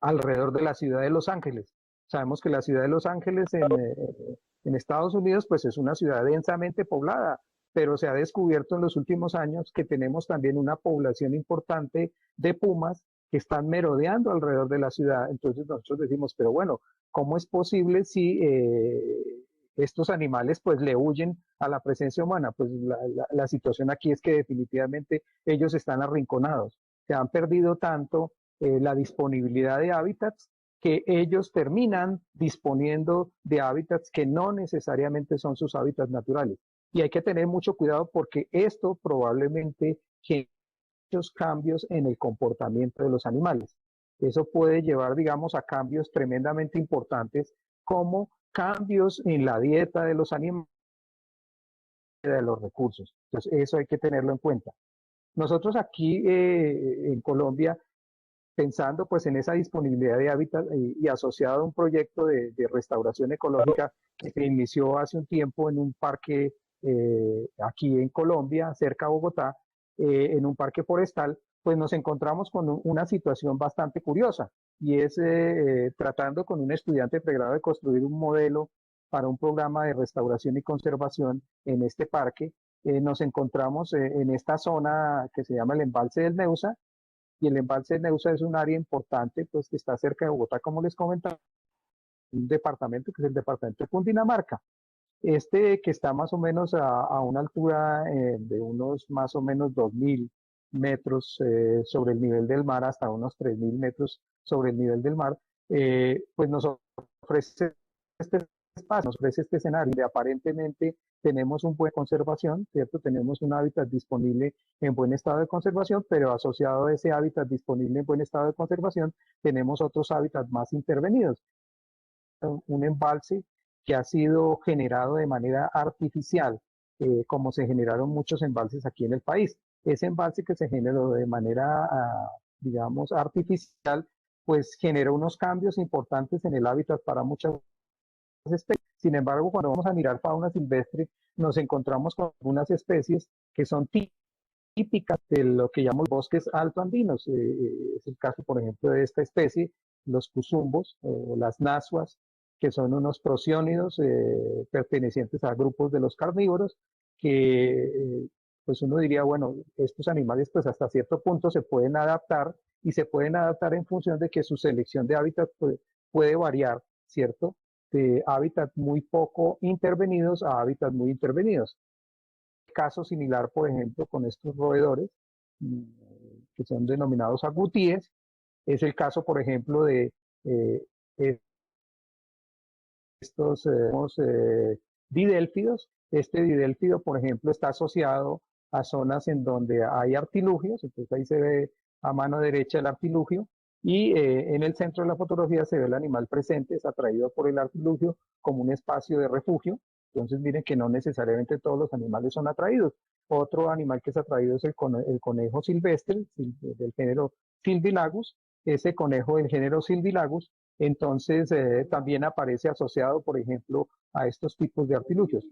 alrededor de la ciudad de Los Ángeles. Sabemos que la ciudad de Los Ángeles en Estados Unidos pues es una ciudad densamente poblada, pero se ha descubierto en los últimos años que tenemos también una población importante de pumas que están merodeando alrededor de la ciudad. Entonces nosotros decimos, pero bueno, ¿cómo es posible si estos animales pues le huyen a la presencia humana? Pues la situación aquí es que definitivamente ellos están arrinconados, se han perdido tanto la disponibilidad de hábitats que ellos terminan disponiendo de hábitats que no necesariamente son sus hábitats naturales. Y hay que tener mucho cuidado porque esto probablemente genera muchos cambios en el comportamiento de los animales. Eso puede llevar, digamos, a cambios tremendamente importantes como cambios en la dieta de los animales, de los recursos. Entonces, eso hay que tenerlo en cuenta. Nosotros aquí en Colombia, pensando pues en esa disponibilidad de hábitat y asociado a un proyecto de restauración ecológica que se inició hace un tiempo en un parque aquí en Colombia, cerca de Bogotá, en un parque forestal, pues nos encontramos con una situación bastante curiosa y es tratando con un estudiante de pregrado de construir un modelo para un programa de restauración y conservación en este parque. Nos encontramos en esta zona que se llama el Embalse del Neusa, y el Embalse del Neusa es un área importante, pues que está cerca de Bogotá, como les comentaba, un departamento que es el departamento de Cundinamarca. Este que está más o menos a una altura de unos más o menos 2.000 metros sobre el nivel del mar, hasta unos 3.000 metros sobre el nivel del mar, pues nos ofrece este espacio, nos ofrece este escenario de aparentemente tenemos un buen conservación, ¿cierto? Tenemos un hábitat disponible en buen estado de conservación, pero asociado a ese hábitat disponible en buen estado de conservación, tenemos otros hábitats más intervenidos. Un embalse que ha sido generado de manera artificial, como se generaron muchos embalses aquí en el país. Ese embalse que se generó de manera, digamos, artificial, pues generó unos cambios importantes en el hábitat para muchas especies. Sin embargo, cuando vamos a mirar fauna silvestre, nos encontramos con algunas especies que son típicas de lo que llamamos bosques altoandinos. Es el caso, por ejemplo, de esta especie, los cuzumbos o las nasuas, que son unos prosiónidos pertenecientes a grupos de los carnívoros, que pues uno diría, bueno, estos animales pues hasta cierto punto se pueden adaptar y se pueden adaptar en función de que su selección de hábitat puede variar, ¿cierto? De hábitats muy poco intervenidos a hábitats muy intervenidos. Caso similar, por ejemplo, con estos roedores, que son denominados agutíes, es el caso, por ejemplo, de estos didélfidos. Este didélfido, por ejemplo, está asociado a zonas en donde hay artilugios, entonces ahí se ve a mano derecha el artilugio, y en el centro de la fotografía se ve el animal presente, es atraído por el artilugio como un espacio de refugio. Entonces miren que no necesariamente todos los animales son atraídos. Otro animal que es atraído es el conejo silvestre del género Silvilagus. Ese conejo del género Silvilagus entonces también aparece asociado, por ejemplo, a estos tipos de artilugios.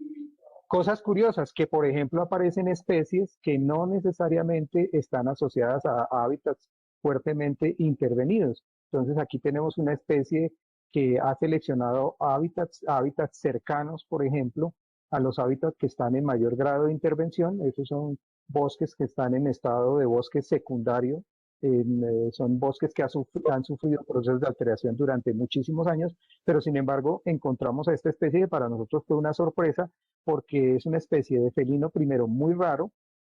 Cosas curiosas, que por ejemplo aparecen especies que no necesariamente están asociadas a hábitats fuertemente intervenidos. Entonces aquí tenemos una especie que ha seleccionado hábitats cercanos, por ejemplo, a los hábitats que están en mayor grado de intervención. Esos son bosques que están en estado de bosque secundario. Son bosques que han sufrido procesos de alteración durante muchísimos años, pero sin embargo encontramos a esta especie que para nosotros fue una sorpresa porque es una especie de felino primero muy raro.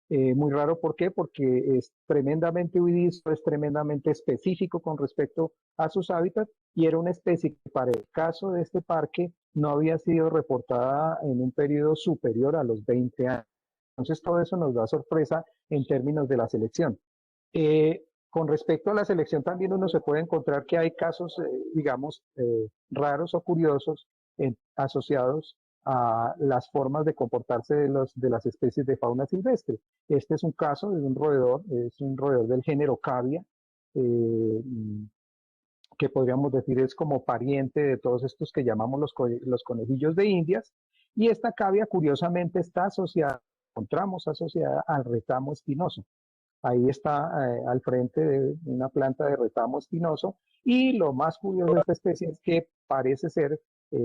Muy raro, ¿por qué? Porque es tremendamente huidizo, es tremendamente específico con respecto a sus hábitats y era una especie que para el caso de este parque no había sido reportada en un periodo superior a los 20 años. Entonces todo eso nos da sorpresa en términos de la selección. Con respecto a la selección también uno se puede encontrar que hay casos, digamos, raros o curiosos asociados a las formas de comportarse de las especies de fauna silvestre. Este es un caso de un roedor, es un roedor del género Cavia, que podríamos decir es como pariente de todos estos que llamamos los conejillos de Indias, y esta cavia curiosamente está asociada, encontramos asociada al retamo espinoso. Ahí está al frente de una planta de retamo espinoso, y lo más curioso de esta especie es que parece ser,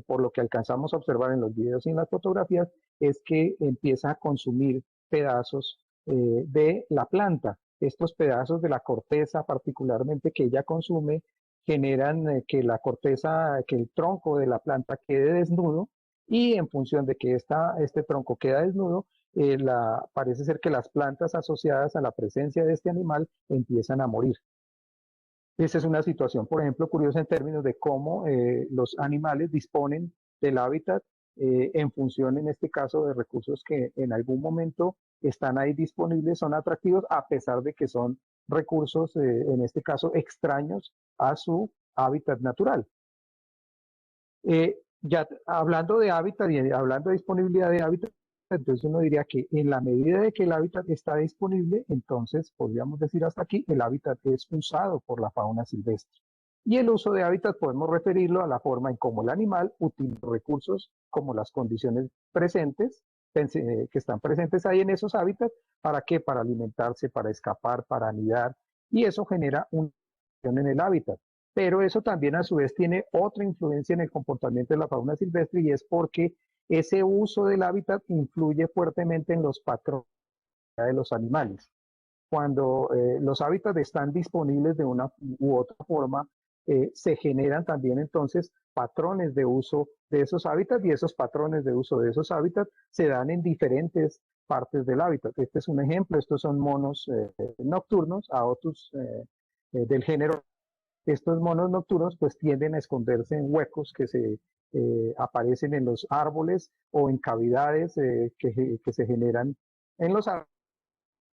por lo que alcanzamos a observar en los videos y en las fotografías, es que empieza a consumir pedazos de la planta. Estos pedazos de la corteza particularmente que ella consume generan que la corteza, que el tronco de la planta quede desnudo, y en función de que este tronco queda desnudo, parece ser que las plantas asociadas a la presencia de este animal empiezan a morir. Esa es una situación, por ejemplo, curiosa en términos de cómo los animales disponen del hábitat en función, en este caso, de recursos que en algún momento están ahí disponibles, son atractivos, a pesar de que son recursos, en este caso, extraños a su hábitat natural. Ya hablando de hábitat y hablando de disponibilidad de hábitat, entonces uno diría que en la medida de que el hábitat está disponible, entonces podríamos decir hasta aquí, el hábitat es usado por la fauna silvestre. Y el uso de hábitat podemos referirlo a la forma en cómo el animal utiliza recursos como las condiciones presentes, que están presentes ahí en esos hábitats. ¿Para qué? Para alimentarse, para escapar, para anidar, y eso genera una variación en el hábitat. Pero eso también a su vez tiene otra influencia en el comportamiento de la fauna silvestre, y es porque ese uso del hábitat influye fuertemente en los patrones de los animales. Cuando los hábitats están disponibles de una u otra forma, se generan también entonces patrones de uso de esos hábitats, y esos patrones de uso de esos hábitats se dan en diferentes partes del hábitat. Este es un ejemplo, estos son monos nocturnos, Aotus del género. Estos monos nocturnos pues tienden a esconderse en huecos que se aparecen en los árboles o en cavidades que se generan en los árboles,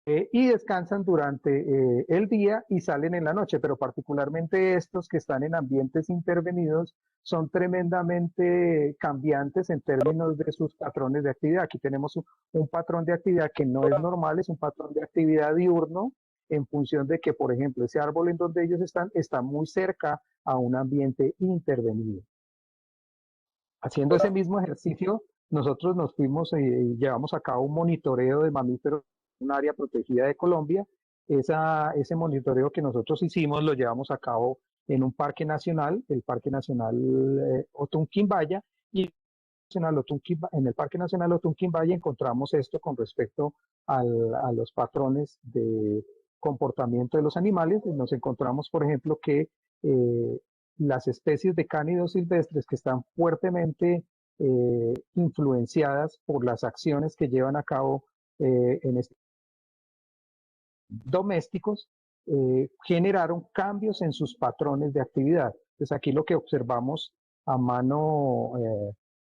y descansan durante el día y salen en la noche, pero particularmente estos que están en ambientes intervenidos son tremendamente cambiantes en términos de sus patrones de actividad. Aquí tenemos un patrón de actividad que no es normal, es un patrón de actividad diurno, en función de que, por ejemplo, ese árbol en donde ellos están está muy cerca a un ambiente intervenido. Haciendo ese mismo ejercicio, nosotros nos fuimos y llevamos a cabo un monitoreo de mamíferos en un área protegida de Colombia. Ese monitoreo que nosotros hicimos lo llevamos a cabo en un parque nacional, el Parque Nacional Otunquimbaya, y en el Parque Nacional Otunquimbaya encontramos esto con respecto a los patrones de comportamiento de los animales. Nos encontramos, por ejemplo, que las especies de cánidos silvestres que están fuertemente influenciadas por las acciones que llevan a cabo domésticos, generaron cambios en sus patrones de actividad. Entonces aquí lo que observamos a mano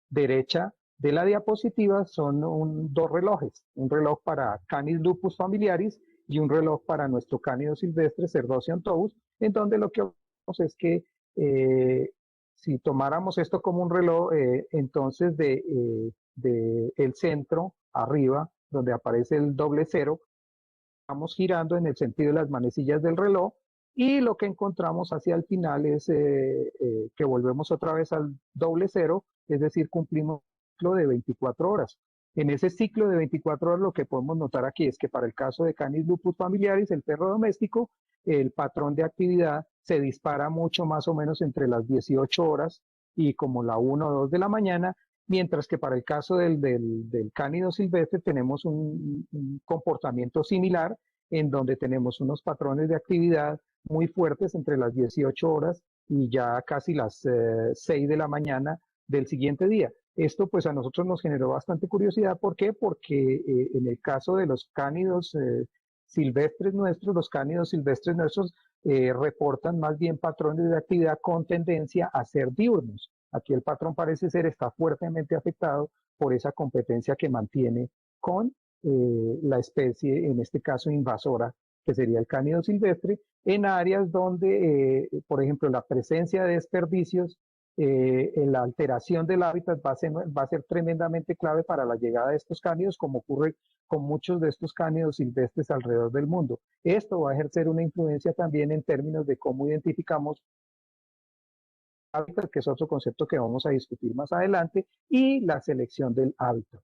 derecha de la diapositiva son dos relojes, un reloj para Canis lupus familiaris y un reloj para nuestro cánido silvestre Cerdocyon tobus, en donde lo que vemos es que si tomáramos esto como un reloj, entonces de el centro arriba, donde aparece el doble cero, vamos girando en el sentido de las manecillas del reloj, y lo que encontramos hacia el final es que volvemos otra vez al doble cero, es decir, cumplimos un ciclo de 24 horas. En ese ciclo de 24 horas lo que podemos notar aquí es que para el caso de Canis lupus familiaris, el perro doméstico, el patrón de actividad se dispara mucho más o menos entre las 18 horas y como la 1 o 2 de la mañana, mientras que para el caso del cánido silvestre tenemos un comportamiento similar, en donde tenemos unos patrones de actividad muy fuertes entre las 18 horas y ya casi las 6 de la mañana del siguiente día. Esto pues a nosotros nos generó bastante curiosidad. ¿Por qué? Porque en el caso de los cánidos silvestres nuestros, los cánidos silvestres nuestros reportan más bien patrones de actividad con tendencia a ser diurnos. Aquí el patrón parece ser está fuertemente afectado por esa competencia que mantiene con la especie, en este caso invasora, que sería el cánido silvestre, en áreas donde, por ejemplo, la presencia de desperdicios, en la alteración del hábitat va a ser tremendamente clave para la llegada de estos cánidos, como ocurre con muchos de estos cánidos silvestres alrededor del mundo. Esto va a ejercer una influencia también en términos de cómo identificamos hábitat, que es otro concepto que vamos a discutir más adelante, y la selección del hábitat.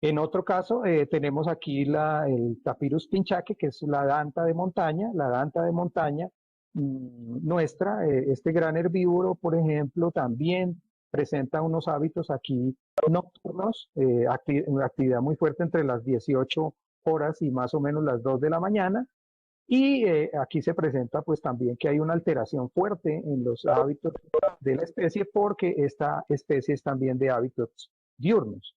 En otro caso, tenemos aquí el Tapirus pinchaque, que es la danta de montaña. La danta de montaña nuestra, este gran herbívoro, por ejemplo, también presenta unos hábitos aquí nocturnos, una actividad muy fuerte entre las 18 horas y más o menos las 2 de la mañana. Y aquí se presenta pues también que hay una alteración fuerte en los hábitos de la especie, porque esta especie es también de hábitos diurnos.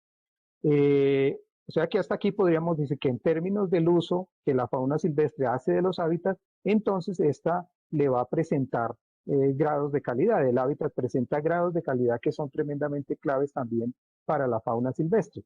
O sea que hasta aquí podríamos decir que en términos del uso que la fauna silvestre hace de los hábitats, entonces esta le va a presentar grados de calidad. El hábitat presenta grados de calidad que son tremendamente claves también para la fauna silvestre.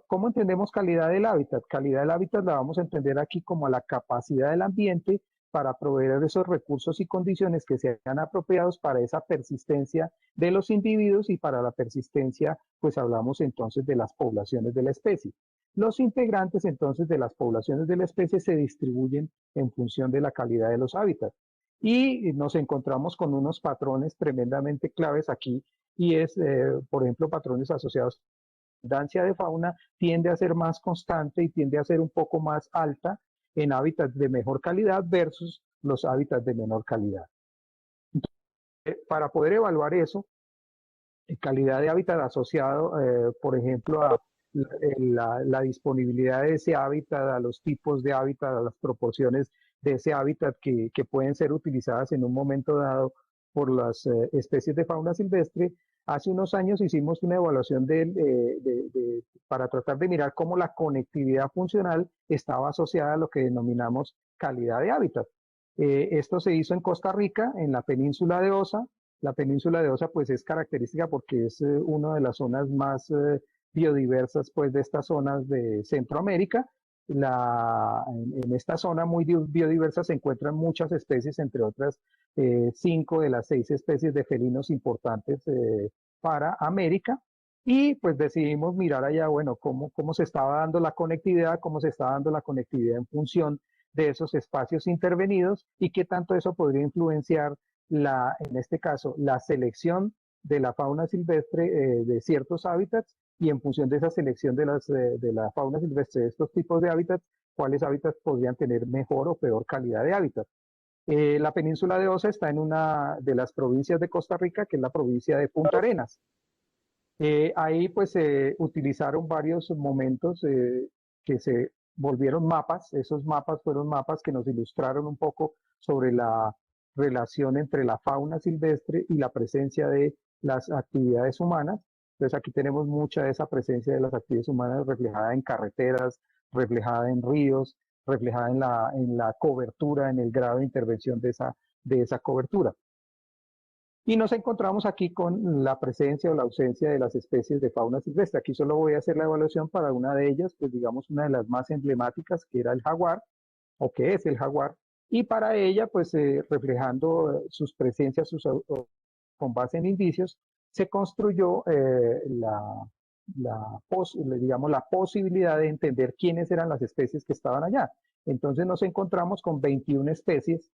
¿Cómo entendemos calidad del hábitat? Calidad del hábitat la vamos a entender aquí como la capacidad del ambiente para proveer esos recursos y condiciones que sean apropiados para esa persistencia de los individuos, y para la persistencia, pues hablamos entonces de las poblaciones de la especie. Los integrantes entonces de las poblaciones de la especie se distribuyen en función de la calidad de los hábitats. Y nos encontramos con unos patrones tremendamente claves aquí, y es, por ejemplo, patrones asociados. La abundancia de fauna tiende a ser más constante y tiende a ser un poco más alta en hábitats de mejor calidad versus los hábitats de menor calidad. Entonces, para poder evaluar eso, calidad de hábitat asociado, por ejemplo, a la disponibilidad de ese hábitat, a los tipos de hábitat, a las proporciones de ese hábitat que pueden ser utilizadas en un momento dado por las especies de fauna silvestre. Hace unos años hicimos una evaluación para tratar de mirar cómo la conectividad funcional estaba asociada a lo que denominamos calidad de hábitat. Esto se hizo en Costa Rica, en la península de Osa. La península de Osa pues es característica porque es una de las zonas más biodiversas pues de estas zonas de Centroamérica. En esta zona muy biodiversa se encuentran muchas especies, entre otras 5 de las 6 especies de felinos importantes para América. Y pues decidimos mirar allá, bueno, cómo se estaba dando la conectividad, cómo se estaba dando la conectividad en función de esos espacios intervenidos, y qué tanto eso podría influenciar en este caso, la selección de la fauna silvestre de ciertos hábitats, y en función de esa selección de la fauna silvestre de estos tipos de hábitats, cuáles hábitats podrían tener mejor o peor calidad de hábitat. La península de Osa está en una de las provincias de Costa Rica, que es la provincia de Punta Arenas. Ahí pues se utilizaron varios momentos que se volvieron mapas. Esos mapas fueron mapas que nos ilustraron un poco sobre la relación entre la fauna silvestre y la presencia de las actividades humanas. Entonces aquí tenemos mucha de esa presencia de las actividades humanas reflejada en carreteras, reflejada en ríos, reflejada en la cobertura, en el grado de intervención de esa cobertura. Y nos encontramos aquí con la presencia o la ausencia de las especies de fauna silvestre. Aquí solo voy a hacer la evaluación para una de ellas, pues digamos una de las más emblemáticas, que era el jaguar, o que es el jaguar. Y para ella, pues reflejando sus presencias con base en indicios, se construyó digamos, la posibilidad de entender quiénes eran las especies que estaban allá. Entonces nos encontramos con 21 especies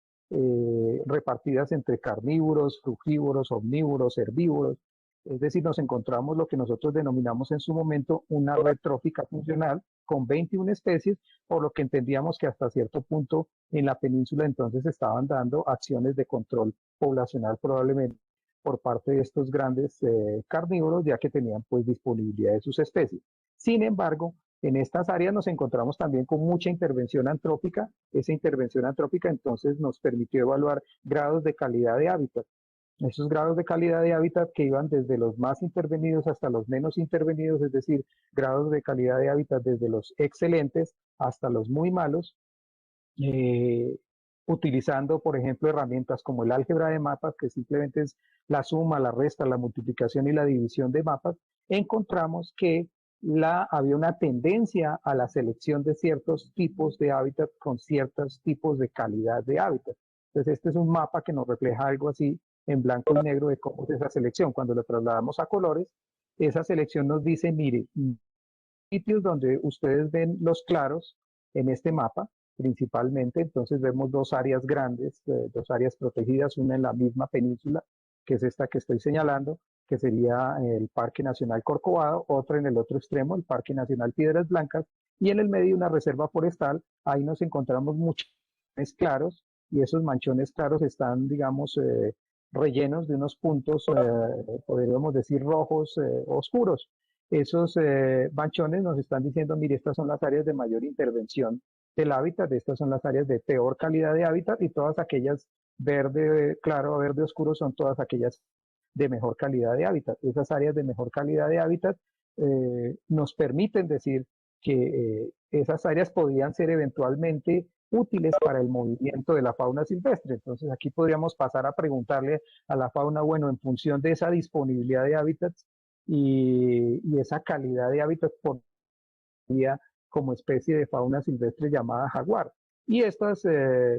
repartidas entre carnívoros, frugívoros, omnívoros, herbívoros. Es decir, nos encontramos lo que nosotros denominamos en su momento una red trófica funcional con 21 especies, por lo que entendíamos que hasta cierto punto en la península entonces estaban dando acciones de control poblacional probablemente por parte de estos grandes carnívoros, ya que tenían pues disponibilidad de sus especies. Sin embargo, en estas áreas nos encontramos también con mucha intervención antrópica. Esa intervención antrópica entonces nos permitió evaluar grados de calidad de hábitat. Esos grados de calidad de hábitat que iban desde los más intervenidos hasta los menos intervenidos, es decir, grados de calidad de hábitat desde los excelentes hasta los muy malos, utilizando, por ejemplo, herramientas como el álgebra de mapas, que simplemente es la suma, la resta, la multiplicación y la división de mapas, encontramos que había una tendencia a la selección de ciertos tipos de hábitat con ciertos tipos de calidad de hábitat. Entonces, este es un mapa que nos refleja algo así en blanco y negro de cómo es esa selección. Cuando lo trasladamos a colores, esa selección nos dice, mire, sitios donde ustedes ven los claros en este mapa, principalmente, entonces vemos dos áreas grandes, dos áreas protegidas, una en la misma península, que es esta que estoy señalando, que sería el Parque Nacional Corcovado, otra en el otro extremo, el Parque Nacional Piedras Blancas, y en el medio una reserva forestal. Ahí nos encontramos muchos claros, y esos manchones claros están, digamos, rellenos de unos puntos, podríamos decir, rojos oscuros. Esos manchones nos están diciendo, mire, estas son las áreas de mayor intervención del hábitat, estas son las áreas de peor calidad de hábitat, y todas aquellas verde claro, verde oscuro son todas aquellas de mejor calidad de hábitat. Esas áreas de mejor calidad de hábitat nos permiten decir que esas áreas podrían ser eventualmente útiles para el movimiento de la fauna silvestre. Entonces aquí podríamos pasar a preguntarle a la fauna, bueno, en función de esa disponibilidad de hábitats y esa calidad de hábitats por como especie de fauna silvestre llamada jaguar. Y estas,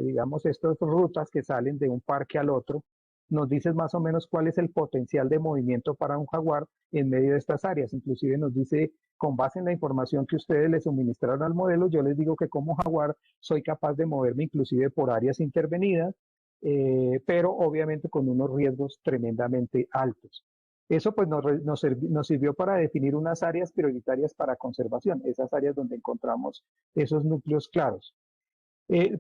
digamos, estas rutas que salen de un parque al otro, nos dicen más o menos cuál es el potencial de movimiento para un jaguar en medio de estas áreas. Inclusive nos dice, con base en la información que ustedes le suministraron al modelo, yo les digo que como jaguar soy capaz de moverme inclusive por áreas intervenidas, pero obviamente con unos riesgos tremendamente altos. Eso pues nos sirvió para definir unas áreas prioritarias para conservación, esas áreas donde encontramos esos núcleos claros.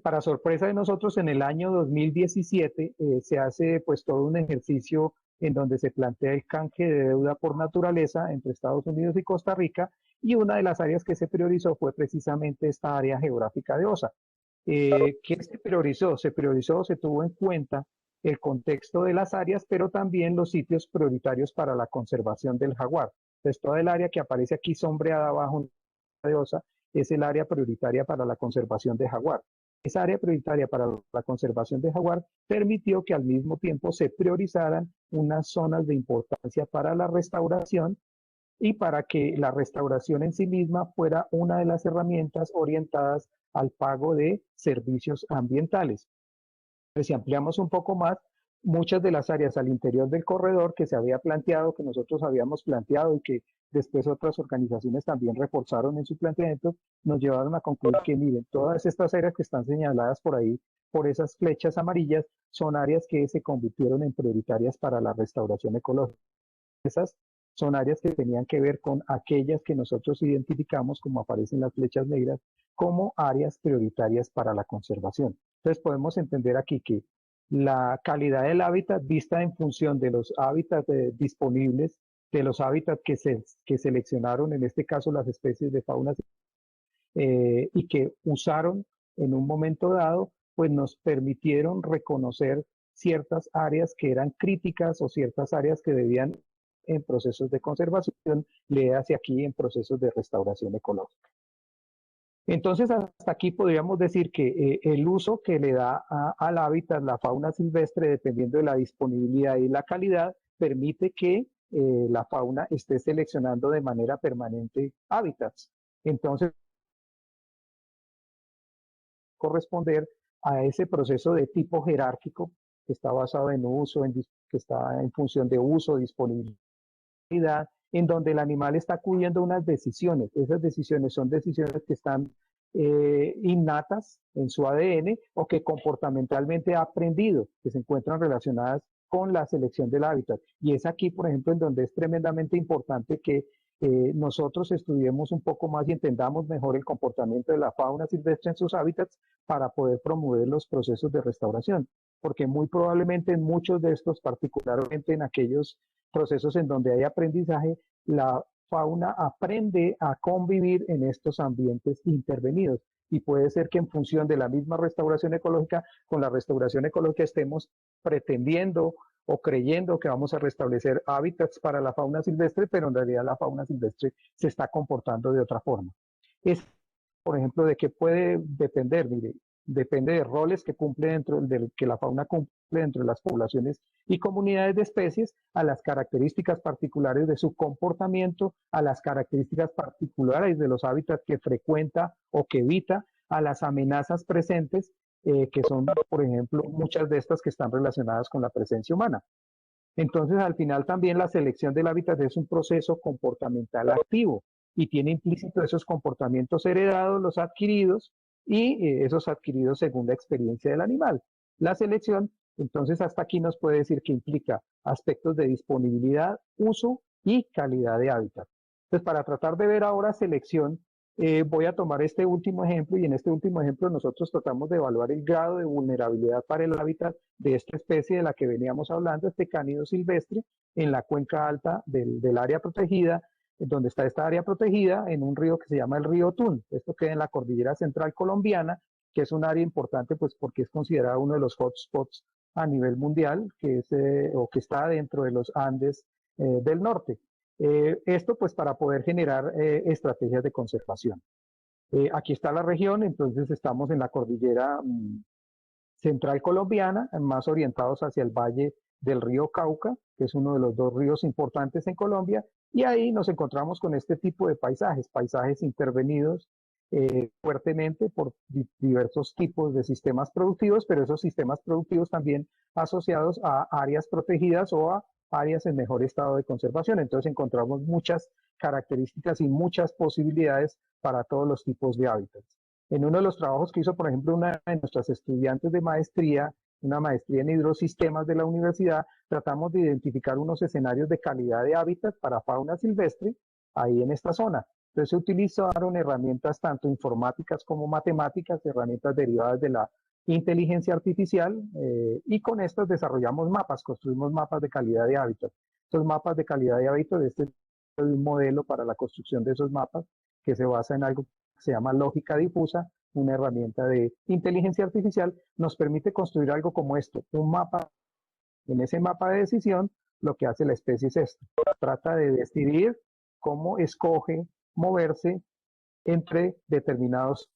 Para sorpresa de nosotros, en el año 2017 se hace pues todo un ejercicio en donde se plantea el canje de deuda por naturaleza entre Estados Unidos y Costa Rica, y una de las áreas que se priorizó fue precisamente esta área geográfica de OSA. ¿Qué se priorizó? Se tuvo en cuenta el contexto de las áreas, pero también los sitios prioritarios para la conservación del jaguar. Entonces, toda el área que aparece aquí sombreada abajo de OSA es el área prioritaria para la conservación de jaguar. Esa área prioritaria para la conservación de jaguar permitió que al mismo tiempo se priorizaran unas zonas de importancia para la restauración y para que la restauración en sí misma fuera una de las herramientas orientadas al pago de servicios ambientales. Si ampliamos un poco más, muchas de las áreas al interior del corredor que se había planteado, que nosotros habíamos planteado y que después otras organizaciones también reforzaron en su planteamiento, nos llevaron a concluir que, miren, todas estas áreas que están señaladas por ahí, por esas flechas amarillas, son áreas que se convirtieron en prioritarias para la restauración ecológica. Esas son áreas que tenían que ver con aquellas que nosotros identificamos, como aparecen las flechas negras, como áreas prioritarias para la conservación. Entonces podemos entender aquí que la calidad del hábitat vista en función de los hábitats disponibles, de los hábitats que seleccionaron, en este caso las especies de fauna, y que usaron en un momento dado, pues nos permitieron reconocer ciertas áreas que eran críticas o ciertas áreas que debían en procesos de conservación, léase aquí en procesos de restauración ecológica. Entonces, hasta aquí podríamos decir que el uso que le da al hábitat la fauna silvestre, dependiendo de la disponibilidad y la calidad, permite que la fauna esté seleccionando de manera permanente hábitats. Entonces, corresponder a ese proceso de tipo jerárquico que está basado en uso, que está en función de uso, disponibilidad, en donde el animal está acudiendo a unas decisiones. Esas decisiones son decisiones que están innatas en su ADN o que comportamentalmente ha aprendido, que se encuentran relacionadas con la selección del hábitat. Y es aquí, por ejemplo, en donde es tremendamente importante que nosotros estudiemos un poco más y entendamos mejor el comportamiento de la fauna silvestre en sus hábitats para poder promover los procesos de restauración, porque muy probablemente en muchos de estos, particularmente en aquellos procesos en donde hay aprendizaje, la fauna aprende a convivir en estos ambientes intervenidos, y puede ser que en función de la misma restauración ecológica, con la restauración ecológica estemos pretendiendo o creyendo que vamos a restablecer hábitats para la fauna silvestre, pero en realidad la fauna silvestre se está comportando de otra forma. Es, por ejemplo, de qué puede depender. Mire, depende de roles que cumple que la fauna cumple dentro de las poblaciones y comunidades de especies, a las características particulares de su comportamiento, a las características particulares de los hábitats que frecuenta o que evita, a las amenazas presentes, que son, por ejemplo, muchas de estas que están relacionadas con la presencia humana. Entonces, al final también la selección del hábitat es un proceso comportamental activo y tiene implícito esos comportamientos heredados, los adquiridos, y esos adquiridos según la experiencia del animal. La selección, entonces, hasta aquí nos puede decir que implica aspectos de disponibilidad, uso y calidad de hábitat. Entonces, para tratar de ver ahora selección, voy a tomar este último ejemplo, y en este último ejemplo nosotros tratamos de evaluar el grado de vulnerabilidad para el hábitat de esta especie de la que veníamos hablando, este cánido silvestre, en la cuenca alta del área protegida, donde está esta área protegida, en un río que se llama el río Tun. Esto queda en la cordillera central colombiana, que es un área importante pues porque es considerada uno de los hotspots a nivel mundial, que es, o que está dentro de los Andes del norte. Esto pues para poder generar estrategias de conservación. Aquí está la región, entonces estamos en la cordillera central colombiana, más orientados hacia el valle del río Cauca, que es uno de los dos ríos importantes en Colombia, y ahí nos encontramos con este tipo de paisajes intervenidos fuertemente por diversos tipos de sistemas productivos, pero esos sistemas productivos también asociados a áreas protegidas o a áreas en mejor estado de conservación. Entonces encontramos muchas características y muchas posibilidades para todos los tipos de hábitats. En uno de los trabajos que hizo, por ejemplo, una de nuestras estudiantes de maestría, una maestría en hidrosistemas de la universidad, tratamos de identificar unos escenarios de calidad de hábitat para fauna silvestre ahí en esta zona. Entonces se utilizaron herramientas tanto informáticas como matemáticas, herramientas derivadas de la inteligencia artificial, y con estas desarrollamos mapas, construimos mapas de calidad de hábitat. Estos mapas de calidad de hábitat, este es un modelo para la construcción de esos mapas que se basa en algo que se llama lógica difusa, una herramienta de inteligencia artificial, nos permite construir algo como esto, un mapa. En ese mapa de decisión, lo que hace la especie es esto, trata de decidir cómo escoge moverse entre determinados,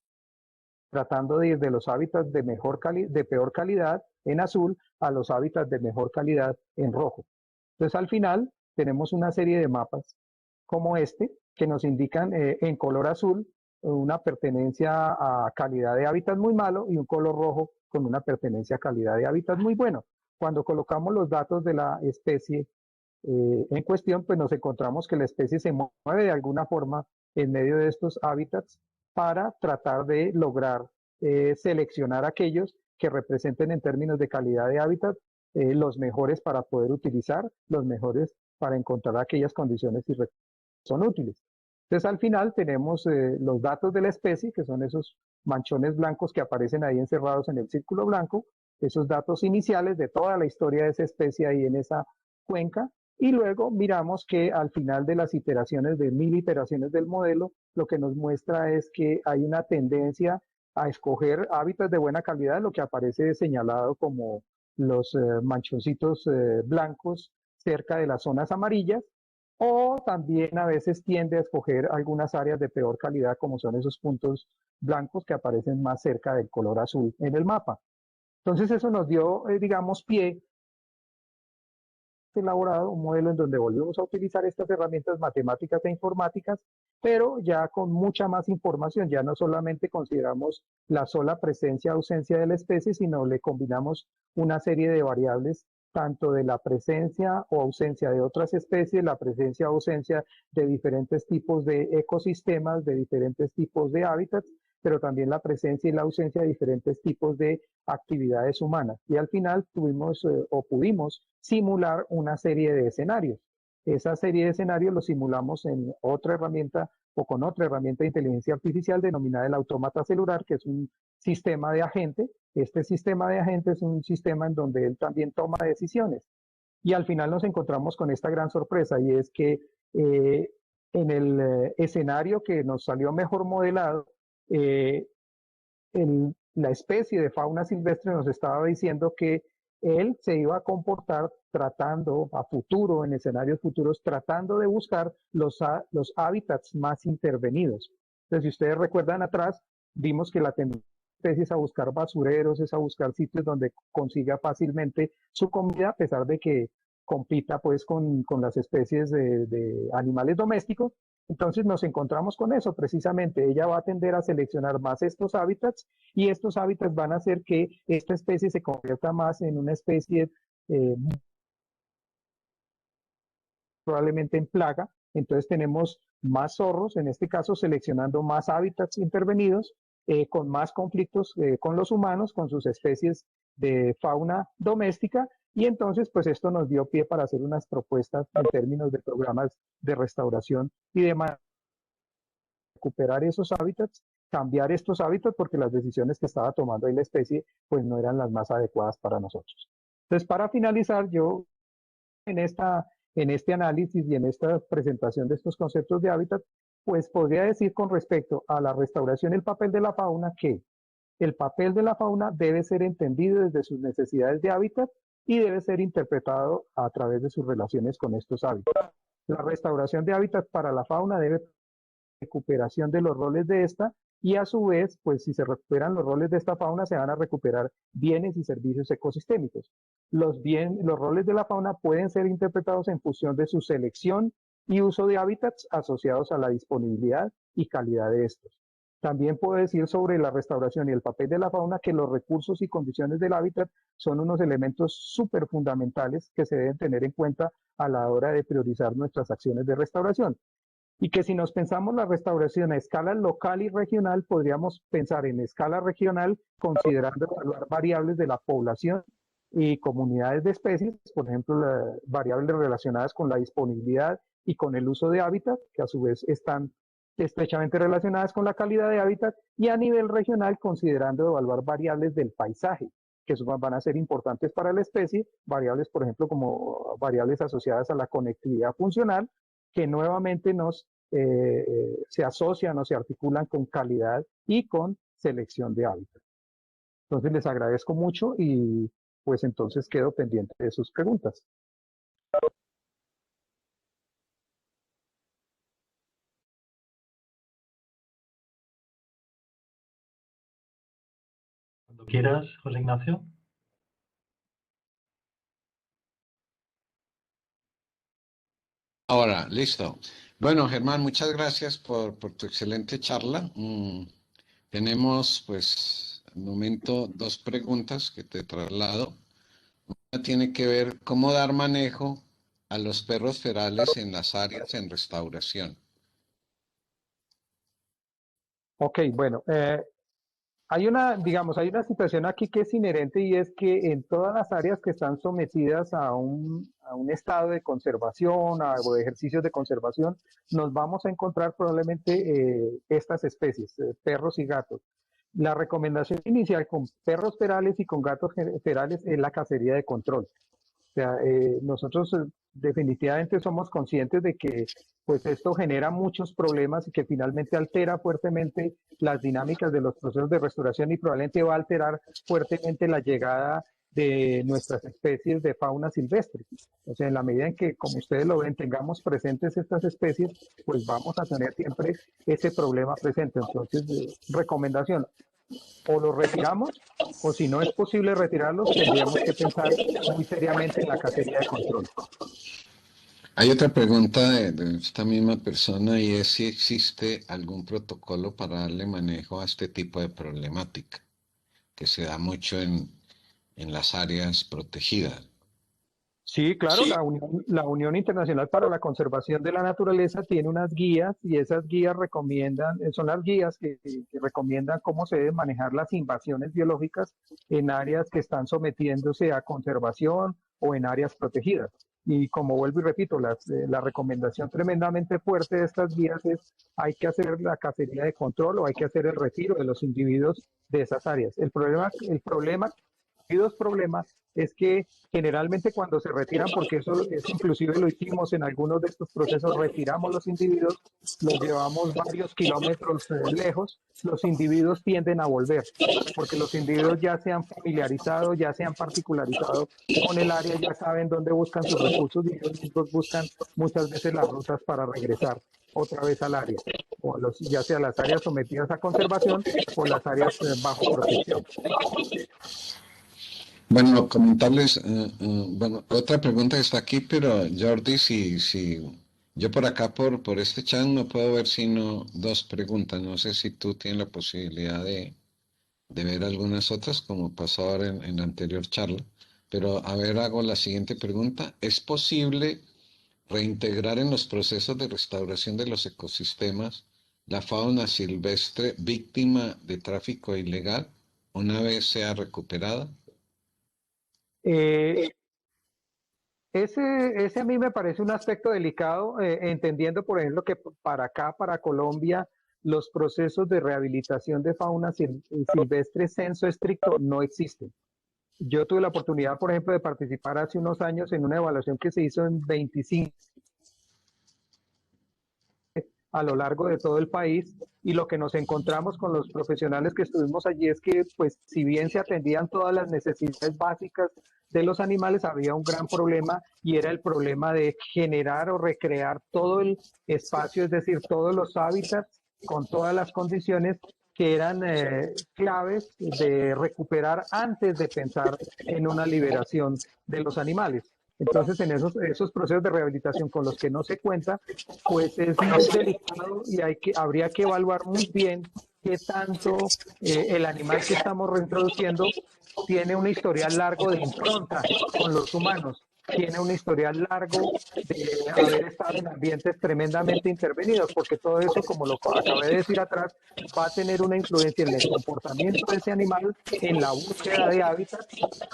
tratando de ir de los hábitats de peor calidad en azul a los hábitats de mejor calidad en rojo. Entonces al final tenemos una serie de mapas como este que nos indican en color azul una pertenencia a calidad de hábitat muy malo y un color rojo con una pertenencia a calidad de hábitat muy bueno. Cuando colocamos los datos de la especie en cuestión, pues nos encontramos que la especie se mueve de alguna forma en medio de estos hábitats para tratar de lograr seleccionar aquellos que representen en términos de calidad de hábitat los mejores para poder utilizar, los mejores para encontrar aquellas condiciones y recursos que son útiles. Entonces al final tenemos los datos de la especie, que son esos manchones blancos que aparecen ahí encerrados en el círculo blanco, esos datos iniciales de toda la historia de esa especie ahí en esa cuenca, y luego miramos que al final de las iteraciones, de 1000 iteraciones del modelo, lo que nos muestra es que hay una tendencia a escoger hábitats de buena calidad, lo que aparece señalado como los manchoncitos blancos cerca de las zonas amarillas, o también a veces tiende a escoger algunas áreas de peor calidad, como son esos puntos blancos que aparecen más cerca del color azul en el mapa. Entonces eso nos dio, digamos, pie elaborado un modelo en donde volvemos a utilizar estas herramientas matemáticas e informáticas, pero ya con mucha más información. Ya no solamente consideramos la sola presencia o ausencia de la especie, sino le combinamos una serie de variables, tanto de la presencia o ausencia de otras especies, la presencia o ausencia de diferentes tipos de ecosistemas, de diferentes tipos de hábitats, pero también la presencia y la ausencia de diferentes tipos de actividades humanas. Y al final tuvimos o pudimos simular una serie de escenarios. Esa serie de escenarios los simulamos en otra herramienta o con otra herramienta de inteligencia artificial denominada el autómata celular, que es un sistema de agente. Este sistema de agente es un sistema en donde él también toma decisiones. Y al final nos encontramos con esta gran sorpresa, y es que en el escenario que nos salió mejor modelado, la especie de fauna silvestre nos estaba diciendo que él se iba a comportar tratando a futuro, en escenarios futuros, tratando de buscar los hábitats más intervenidos. Entonces, si ustedes recuerdan atrás, vimos que la tendencia especies a buscar basureros, es a buscar sitios donde consiga fácilmente su comida, a pesar de que compita pues con las especies de animales domésticos. Entonces nos encontramos con eso precisamente. Ella va a tender a seleccionar más estos hábitats y estos hábitats van a hacer que esta especie se convierta más en una especie eh, probablemente en plaga. Entonces tenemos más zorros, en este caso seleccionando más hábitats intervenidos, con más conflictos con los humanos, con sus especies de fauna doméstica, y entonces pues esto nos dio pie para hacer unas propuestas en términos de programas de restauración y de recuperar esos hábitats, cambiar estos hábitats, porque las decisiones que estaba tomando ahí la especie pues no eran las más adecuadas para nosotros. Entonces, para finalizar, yo en este análisis y en esta presentación de estos conceptos de hábitat, pues podría decir con respecto a la restauración y el papel de la fauna que el papel de la fauna debe ser entendido desde sus necesidades de hábitat y debe ser interpretado a través de sus relaciones con estos hábitats. La restauración de hábitat para la fauna debe recuperación de los roles de esta y a su vez, pues si se recuperan los roles de esta fauna, se van a recuperar bienes y servicios ecosistémicos. Los roles de la fauna pueden ser interpretados en función de su selección y uso de hábitats asociados a la disponibilidad y calidad de estos. También puedo decir sobre la restauración y el papel de la fauna que los recursos y condiciones del hábitat son unos elementos súper fundamentales que se deben tener en cuenta a la hora de priorizar nuestras acciones de restauración. Y que si nos pensamos la restauración a escala local y regional, podríamos pensar en escala regional considerando evaluar variables de la población y comunidades de especies, por ejemplo, variables relacionadas con la disponibilidad y con el uso de hábitat, que a su vez están estrechamente relacionadas con la calidad de hábitat, y a nivel regional considerando evaluar variables del paisaje, que van a ser importantes para la especie, variables, por ejemplo, como variables asociadas a la conectividad funcional, que nuevamente se asocian o se articulan con calidad y con selección de hábitat. Entonces les agradezco mucho y pues entonces quedo pendiente de sus preguntas. Cuando quieras, José Ignacio. Ahora, listo. Bueno, Germán, muchas gracias por tu excelente charla. Tenemos, pues, al momento 2 preguntas que te traslado. Una tiene que ver cómo dar manejo a los perros ferales en las áreas en restauración. Ok, bueno, hay una situación aquí que es inherente y es que en todas las áreas que están sometidas a un estado de conservación o de ejercicios de conservación, nos vamos a encontrar probablemente estas especies, perros y gatos. La recomendación inicial con perros ferales y con gatos ferales es la cacería de control. O sea, nosotros definitivamente somos conscientes de que pues esto genera muchos problemas y que finalmente altera fuertemente las dinámicas de los procesos de restauración y probablemente va a alterar fuertemente la llegada de nuestras especies de fauna silvestre. O sea, en la medida en que, como ustedes lo ven, tengamos presentes estas especies, pues vamos a tener siempre ese problema presente. Entonces, recomendación, o los retiramos, o si no es posible retirarlos, tendríamos que pensar muy seriamente en la cacería de control. Hay otra pregunta de esta misma persona y es si existe algún protocolo para darle manejo a este tipo de problemática, que se da mucho en las áreas protegidas. Sí, claro, sí. La Unión Internacional para la Conservación de la Naturaleza tiene unas guías y esas guías son las guías que recomiendan cómo se deben manejar las invasiones biológicas en áreas que están sometiéndose a conservación o en áreas protegidas. Y como vuelvo y repito, la recomendación tremendamente fuerte de estas guías es hay que hacer la cacería de control o hay que hacer el retiro de los individuos de esas áreas. Hay dos problemas, es que generalmente cuando se retiran, porque eso inclusive lo hicimos en algunos de estos procesos, retiramos los individuos, los llevamos varios kilómetros lejos, los individuos tienden a volver, porque los individuos ya se han familiarizado, ya se han particularizado con el área, ya saben dónde buscan sus recursos y ellos mismos buscan muchas veces las rutas para regresar. otra vez al área, o ya sea las áreas sometidas a conservación o las áreas bajo protección. Bueno, comentarles, bueno, otra pregunta está aquí, pero Jordi, si yo por acá, por este chat, no puedo ver sino dos preguntas. No sé si tú tienes la posibilidad de ver algunas otras, como pasó ahora en la anterior charla. Pero a ver, hago la siguiente pregunta. ¿Es posible reintegrar en los procesos de restauración de los ecosistemas la fauna silvestre víctima de tráfico ilegal una vez sea recuperada? Eh, ese a mí me parece un aspecto delicado, entendiendo, por ejemplo, que para acá, para Colombia, los procesos de rehabilitación de fauna silvestre censo estricto no existen. Yo tuve la oportunidad, por ejemplo, de participar hace unos años en una evaluación que se hizo en 25 a lo largo de todo el país, y lo que nos encontramos con los profesionales que estuvimos allí es que, pues, si bien se atendían todas las necesidades básicas de los animales, había un gran problema, y era el problema de generar o recrear todo el espacio, es decir, todos los hábitats con todas las condiciones que eran claves de recuperar antes de pensar en una liberación de los animales. Entonces, en esos procesos de rehabilitación con los que no se cuenta, pues es muy delicado, y habría que evaluar muy bien qué tanto el animal que estamos reintroduciendo tiene un historial largo de impronta con los humanos, tiene un historial largo de haber estado en ambientes tremendamente intervenidos, porque todo eso, como lo acabé de decir atrás, va a tener una influencia en el comportamiento de ese animal, en la búsqueda de hábitat,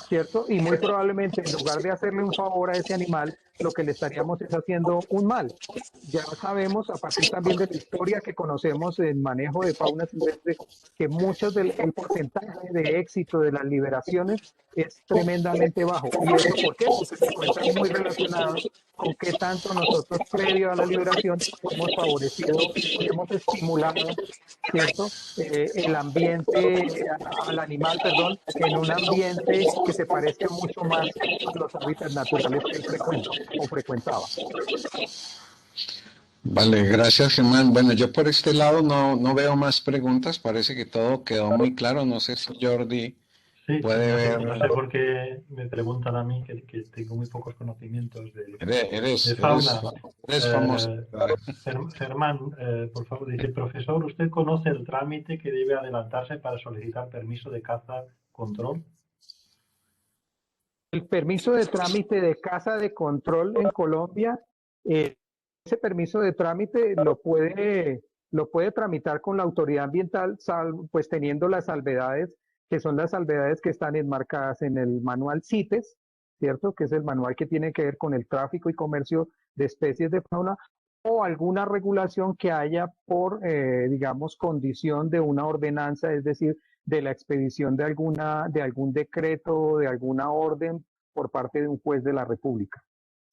¿cierto? Y muy probablemente, en lugar de hacerle un favor a ese animal, lo que le estaríamos es haciendo un mal. Ya sabemos, a partir también de la historia que conocemos en manejo de fauna silvestre, que muchos del porcentaje de éxito de las liberaciones es tremendamente bajo. ¿Y eso por qué? Porque se encuentran muy relacionados con qué tanto nosotros, previo a la liberación, hemos favorecido, hemos estimulado, ¿cierto? El ambiente, al animal, perdón, en un ambiente que se parezca mucho más a los hábitats naturales que él frecuenta o frecuentaba. Vale, gracias, Germán. Bueno, yo por este lado no veo más preguntas. Parece que todo quedó muy claro. No sé si Jordi Sí, puede ver. no sé por qué me preguntan a mí, que tengo muy pocos conocimientos de Eres fauna. famoso. Germán, por favor, dice, profesor, ¿usted conoce el trámite que debe adelantarse para solicitar permiso de caza control? El permiso de trámite de caza de control en Colombia, ese permiso de trámite lo puede tramitar con la autoridad ambiental, pues teniendo las salvedades, que son las salvedades que están enmarcadas en el manual CITES, ¿cierto? Que es el manual que tiene que ver con el tráfico y comercio de especies de fauna, o alguna regulación que haya por, digamos, condición de una ordenanza, es decir, de la expedición de algún decreto, de alguna orden por parte de un juez de la República,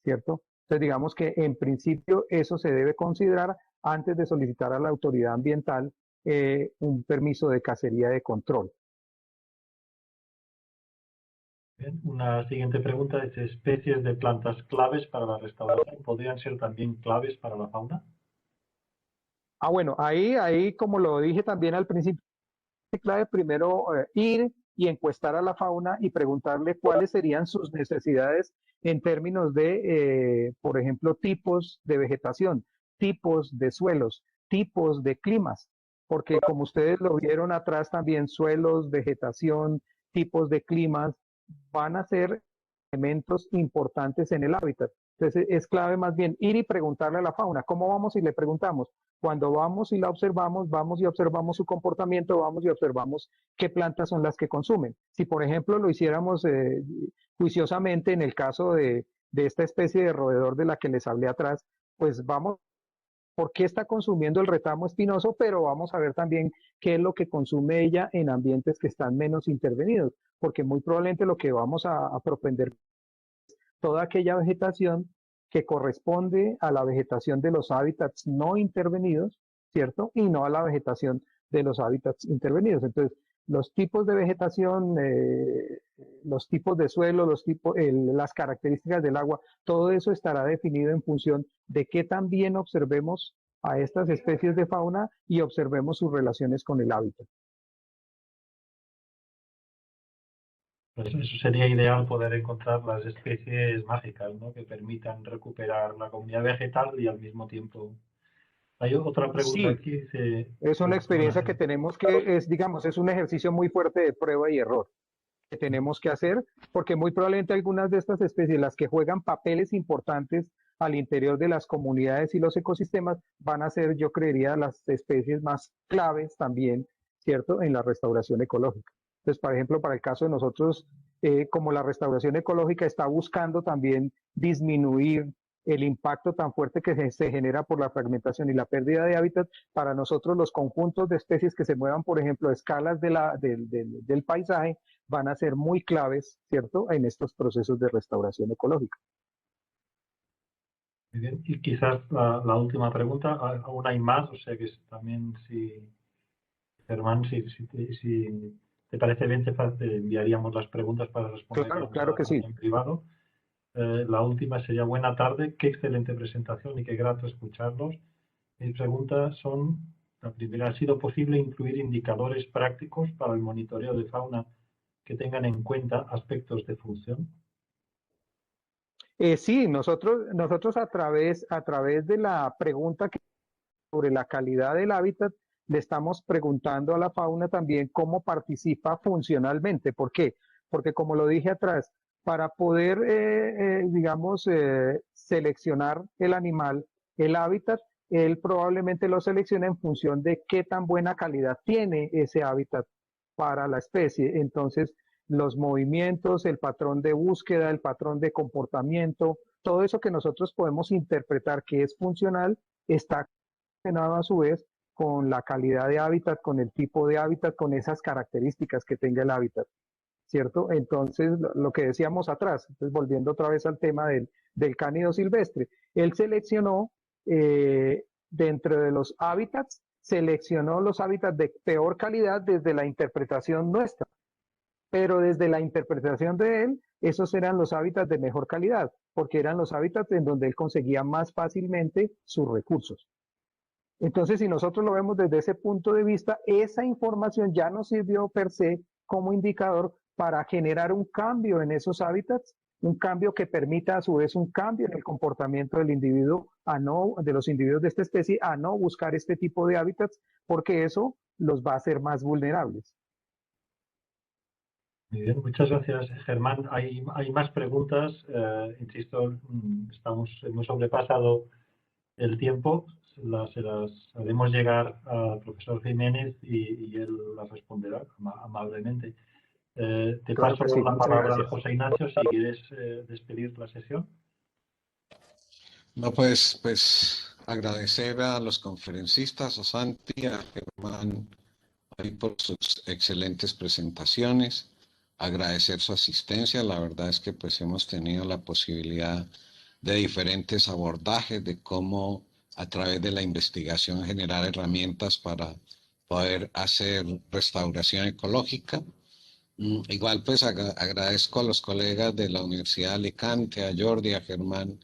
¿cierto? Entonces, digamos que en principio eso se debe considerar antes de solicitar a la autoridad ambiental un permiso de cacería de control. Bien, una siguiente pregunta es, ¿especies de plantas claves para la restauración podrían ser también claves para la fauna? Bueno, ahí como lo dije también al principio, es clave primero ir y encuestar a la fauna y preguntarle cuáles serían sus necesidades en términos de, por ejemplo, tipos de vegetación, tipos de suelos, tipos de climas, porque como ustedes lo vieron atrás también, suelos, vegetación, tipos de climas van a ser elementos importantes en el hábitat. Entonces es clave más bien ir y preguntarle a la fauna. ¿Cómo vamos? Y le preguntamos. Cuando vamos y la observamos, vamos y observamos su comportamiento, vamos y observamos qué plantas son las que consumen. Si, por ejemplo, lo hiciéramos juiciosamente en el caso de esta especie de roedor de la que les hablé atrás, pues vamos por qué está consumiendo el retamo espinoso, pero vamos a ver también qué es lo que consume ella en ambientes que están menos intervenidos, porque muy probablemente lo que vamos a propender toda aquella vegetación que corresponde a la vegetación de los hábitats no intervenidos, ¿cierto? Y no a la vegetación de los hábitats intervenidos. Entonces, los tipos de vegetación, los tipos de suelo, las características del agua, todo eso estará definido en función de qué tan bien observemos a estas especies de fauna y observemos sus relaciones con el hábitat. Pues eso sería ideal, poder encontrar las especies mágicas, ¿no?, que permitan recuperar la comunidad vegetal y al mismo tiempo. Hay otra pregunta Sí, aquí, dice, es una experiencia que tenemos que, digamos, es un ejercicio muy fuerte de prueba y error que tenemos que hacer, porque muy probablemente algunas de estas especies, las que juegan papeles importantes al interior de las comunidades y los ecosistemas, van a ser, yo creería, las especies más claves también, ¿cierto?, en la restauración ecológica. Entonces, por ejemplo, para el caso de nosotros, como la restauración ecológica está buscando también disminuir el impacto tan fuerte que se genera por la fragmentación y la pérdida de hábitat, para nosotros los conjuntos de especies que se muevan, por ejemplo, a escalas del paisaje, van a ser muy claves, ¿cierto?, en estos procesos de restauración ecológica. Muy bien. Y quizás la última pregunta, aún hay más, o sea que también, si Germán, si te parece bien, te enviaríamos las preguntas para responderlas Claro que sí. en privado. La última sería: buena tarde, qué excelente presentación y qué grato escucharlos. Mis preguntas son: la primera, ¿ha sido posible incluir indicadores prácticos para el monitoreo de fauna que tengan en cuenta aspectos de función? Sí, nosotros a través de la pregunta sobre la calidad del hábitat, le estamos preguntando a la fauna también cómo participa funcionalmente. ¿Por qué? Porque, como lo dije atrás, para poder, digamos, seleccionar el animal, el hábitat, él probablemente lo selecciona en función de qué tan buena calidad tiene ese hábitat para la especie. Entonces, los movimientos, el patrón de búsqueda, el patrón de comportamiento, todo eso que nosotros podemos interpretar que es funcional, está relacionado a su vez con la calidad de hábitat, con el tipo de hábitat, con esas características que tenga el hábitat, ¿cierto? Entonces, lo que decíamos atrás, entonces volviendo otra vez al tema del cánido silvestre, él seleccionó, dentro de los hábitats, seleccionó los hábitats de peor calidad desde la interpretación nuestra, pero desde la interpretación de él, esos eran los hábitats de mejor calidad, porque eran los hábitats en donde él conseguía más fácilmente sus recursos. Entonces, si nosotros lo vemos desde ese punto de vista, esa información ya nos sirvió per se como indicador para generar un cambio en esos hábitats, un cambio que permita a su vez un cambio en el comportamiento del individuo, de los individuos de esta especie, a no buscar este tipo de hábitats, porque eso los va a hacer más vulnerables. Muy bien, muchas gracias, Germán. Hay más preguntas. Insisto, hemos sobrepasado el tiempo. Se las haremos llegar al profesor Jiménez y él las responderá amablemente. Te Claro paso que sí, la muchas palabra a gracias. José Ignacio, si quieres despedir la sesión. No, pues agradecer a los conferencistas, a Santi, a Germán, ahí por sus excelentes presentaciones, agradecer su asistencia. La verdad es que pues hemos tenido la posibilidad de diferentes abordajes de cómo a través de la investigación generar herramientas para poder hacer restauración ecológica. Igual pues agradezco a los colegas de la Universidad de Alicante, a Jordi, a Germán,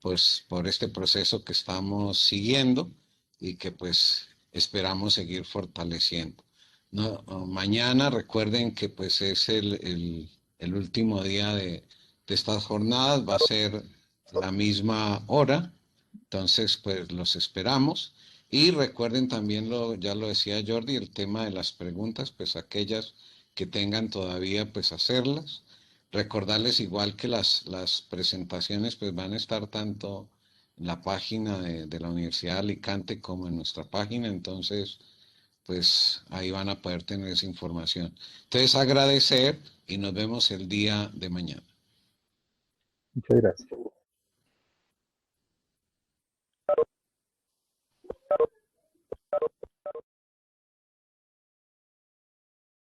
pues por este proceso que estamos siguiendo y que pues esperamos seguir fortaleciendo. No, mañana recuerden que pues es el último día de estas jornadas, va a ser la misma hora, entonces pues los esperamos. Y recuerden también, ya lo decía Jordi, el tema de las preguntas, pues aquellas que tengan todavía, pues hacerlas. Recordarles igual que las presentaciones pues van a estar tanto en la página de la Universidad de Alicante como en nuestra página, entonces pues ahí van a poder tener esa información. Entonces agradecer y nos vemos el día de mañana. Muchas gracias.